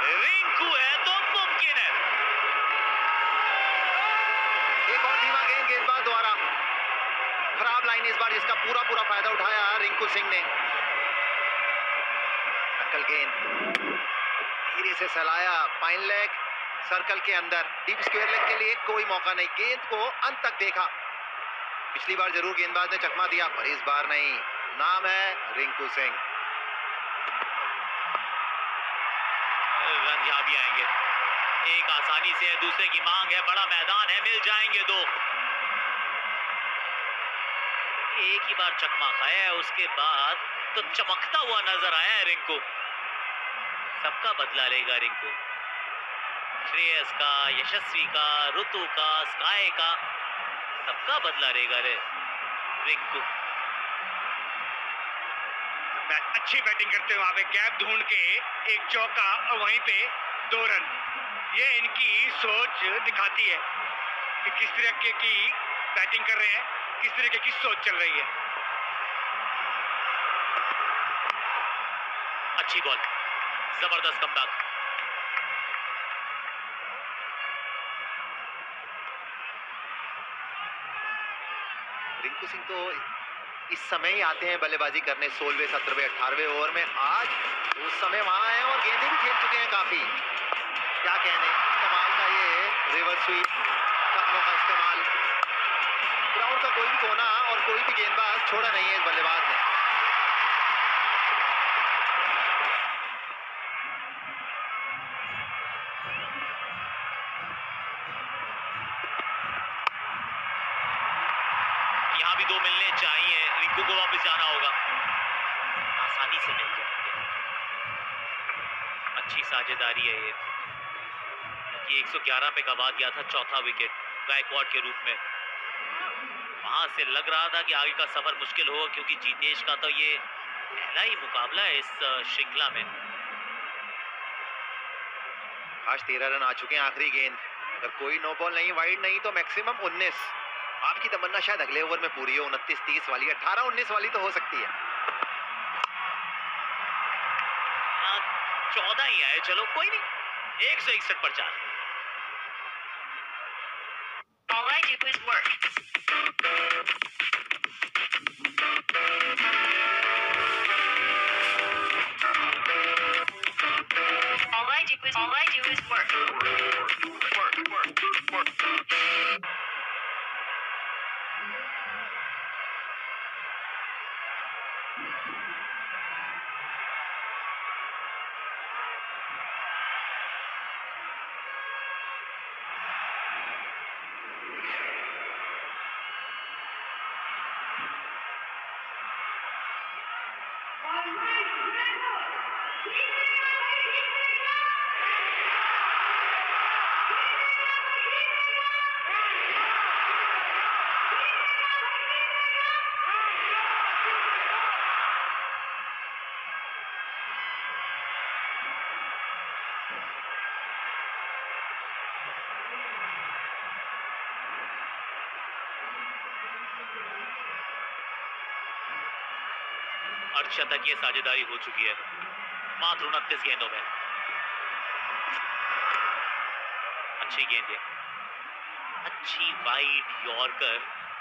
रिंकू है तो मुमकिन है। एक और धीमा गेंद गेंदबाज द्वारा, खराब लाइन इस बार जिसका पूरा पूरा फायदा उठाया रिंकू सिंह ने। नकल गेंद धीरे से सलाया, फाइन लेग सर्कल के अंदर, डीप स्क्वायर लेग के लिए कोई मौका नहीं, गेंद को अंत तक देखा। पिछली बार जरूर गेंदबाज ने चकमा दिया पर इस बार नहीं, नाम है रिंकू सिंह। रन यहाँ भी आएंगे, एक आसानी से है, दूसरे की मांग है, बड़ा मैदान है, मिल जाएंगे 2। एक ही बार चकमा खाया है, उसके बाद तो चमकता हुआ नजर आया है रिंकू। सबका बदला लेगा रिंकू, श्रेयस का, यशस्वी का, ऋतु का, स्काई का, सबका बदला लेगा रे रिंकू। अच्छी बैटिंग करते हैं, वहां पे गैप ढूंढ के एक चौका और वहीं पे 2 रन। ये इनकी सोच दिखाती है कि किस तरह की बैटिंग कर रहे हैं, किस तरीके की सोच चल रही है। अच्छी बॉल, जबरदस्त कमबैक। रिंकू सिंह तो इस समय ही आते हैं बल्लेबाजी करने, 16वें 17वें 18वें ओवर में। आज उस समय वहां आए और गेंदें भी खेल चुके हैं काफी। क्या कहने, कमाल का ये रिवर्स स्वीप, कदमों का इस्तेमाल, ग्राउंड का कोई भी कोना और कोई भी गेंदबाज छोड़ा नहीं है इस बल्लेबाज ने। यहाँ भी 2 मिलने चाहिए, रिंकू को वापस जाना होगा, आसानी से मिल जाएंगे। अच्छी साझेदारी है ये, कि 111 पे गवा दिया था चौथा विकेट गायकवाड के रूप में। वहां से लग रहा था कि आगे का सफर मुश्किल होगा, क्योंकि जीतेश का तो ये पहला ही मुकाबला है इस श्रृंखला में। आज 13 रन आ चुके हैं, आखिरी गेंद, अगर कोई नो बॉल नहीं, वाइड नहीं तो मैक्सिमम 19। आपकी तमन्ना शायद अगले ओवर में पूरी हो, 29-30 वाली, 18-19 वाली तो हो सकती है। 14 ही आए, चलो कोई नहीं, 161 पर 4। All I do is work. All I do is work. Work. अर्धशतकीय साझेदारी हो चुकी है मात्र 29 गेंदों में। अच्छी गेंद है, अच्छी वाइड यॉर्कर,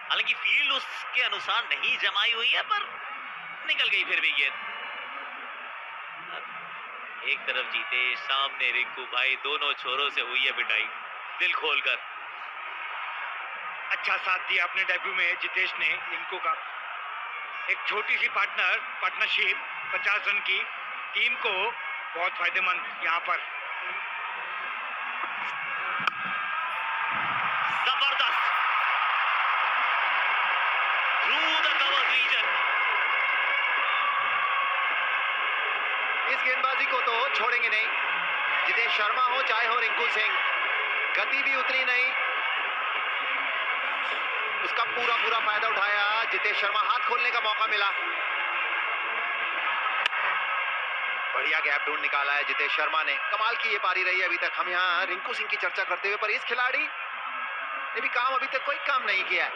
हालांकि फील्ड उसके अनुसार नहीं जमाई हुई है पर निकल गई फिर भी गेंद। एक तरफ जीतेश, सामने रिंकू भाई, दोनों छोरों से हुई है पिटाई दिल खोलकर। अच्छा साथ दिया अपने डेब्यू में जितेश ने रिंकू का। एक छोटी सी पार्टनरशिप 50 रन की टीम को बहुत फायदेमंद यहाँ पर। जबरदस्त थ्रू द कवर रीजन। इस गेंदबाजी को तो छोड़ेंगे नहीं, जितेश शर्मा हो चाहे हो रिंकू सिंह, गति भी उतनी नहीं, उसका पूरा फायदा उठाया जितेश शर्मा, हाथ खोलने का मौका मिला, बढ़िया गैप ढूंढ निकाला है जितेश शर्मा ने। कमाल की ये पारी रही है अभी तक। हम यहाँ रिंकू सिंह की चर्चा करते हुए, पर इस खिलाड़ी ने भी अभी तक कोई काम नहीं किया है।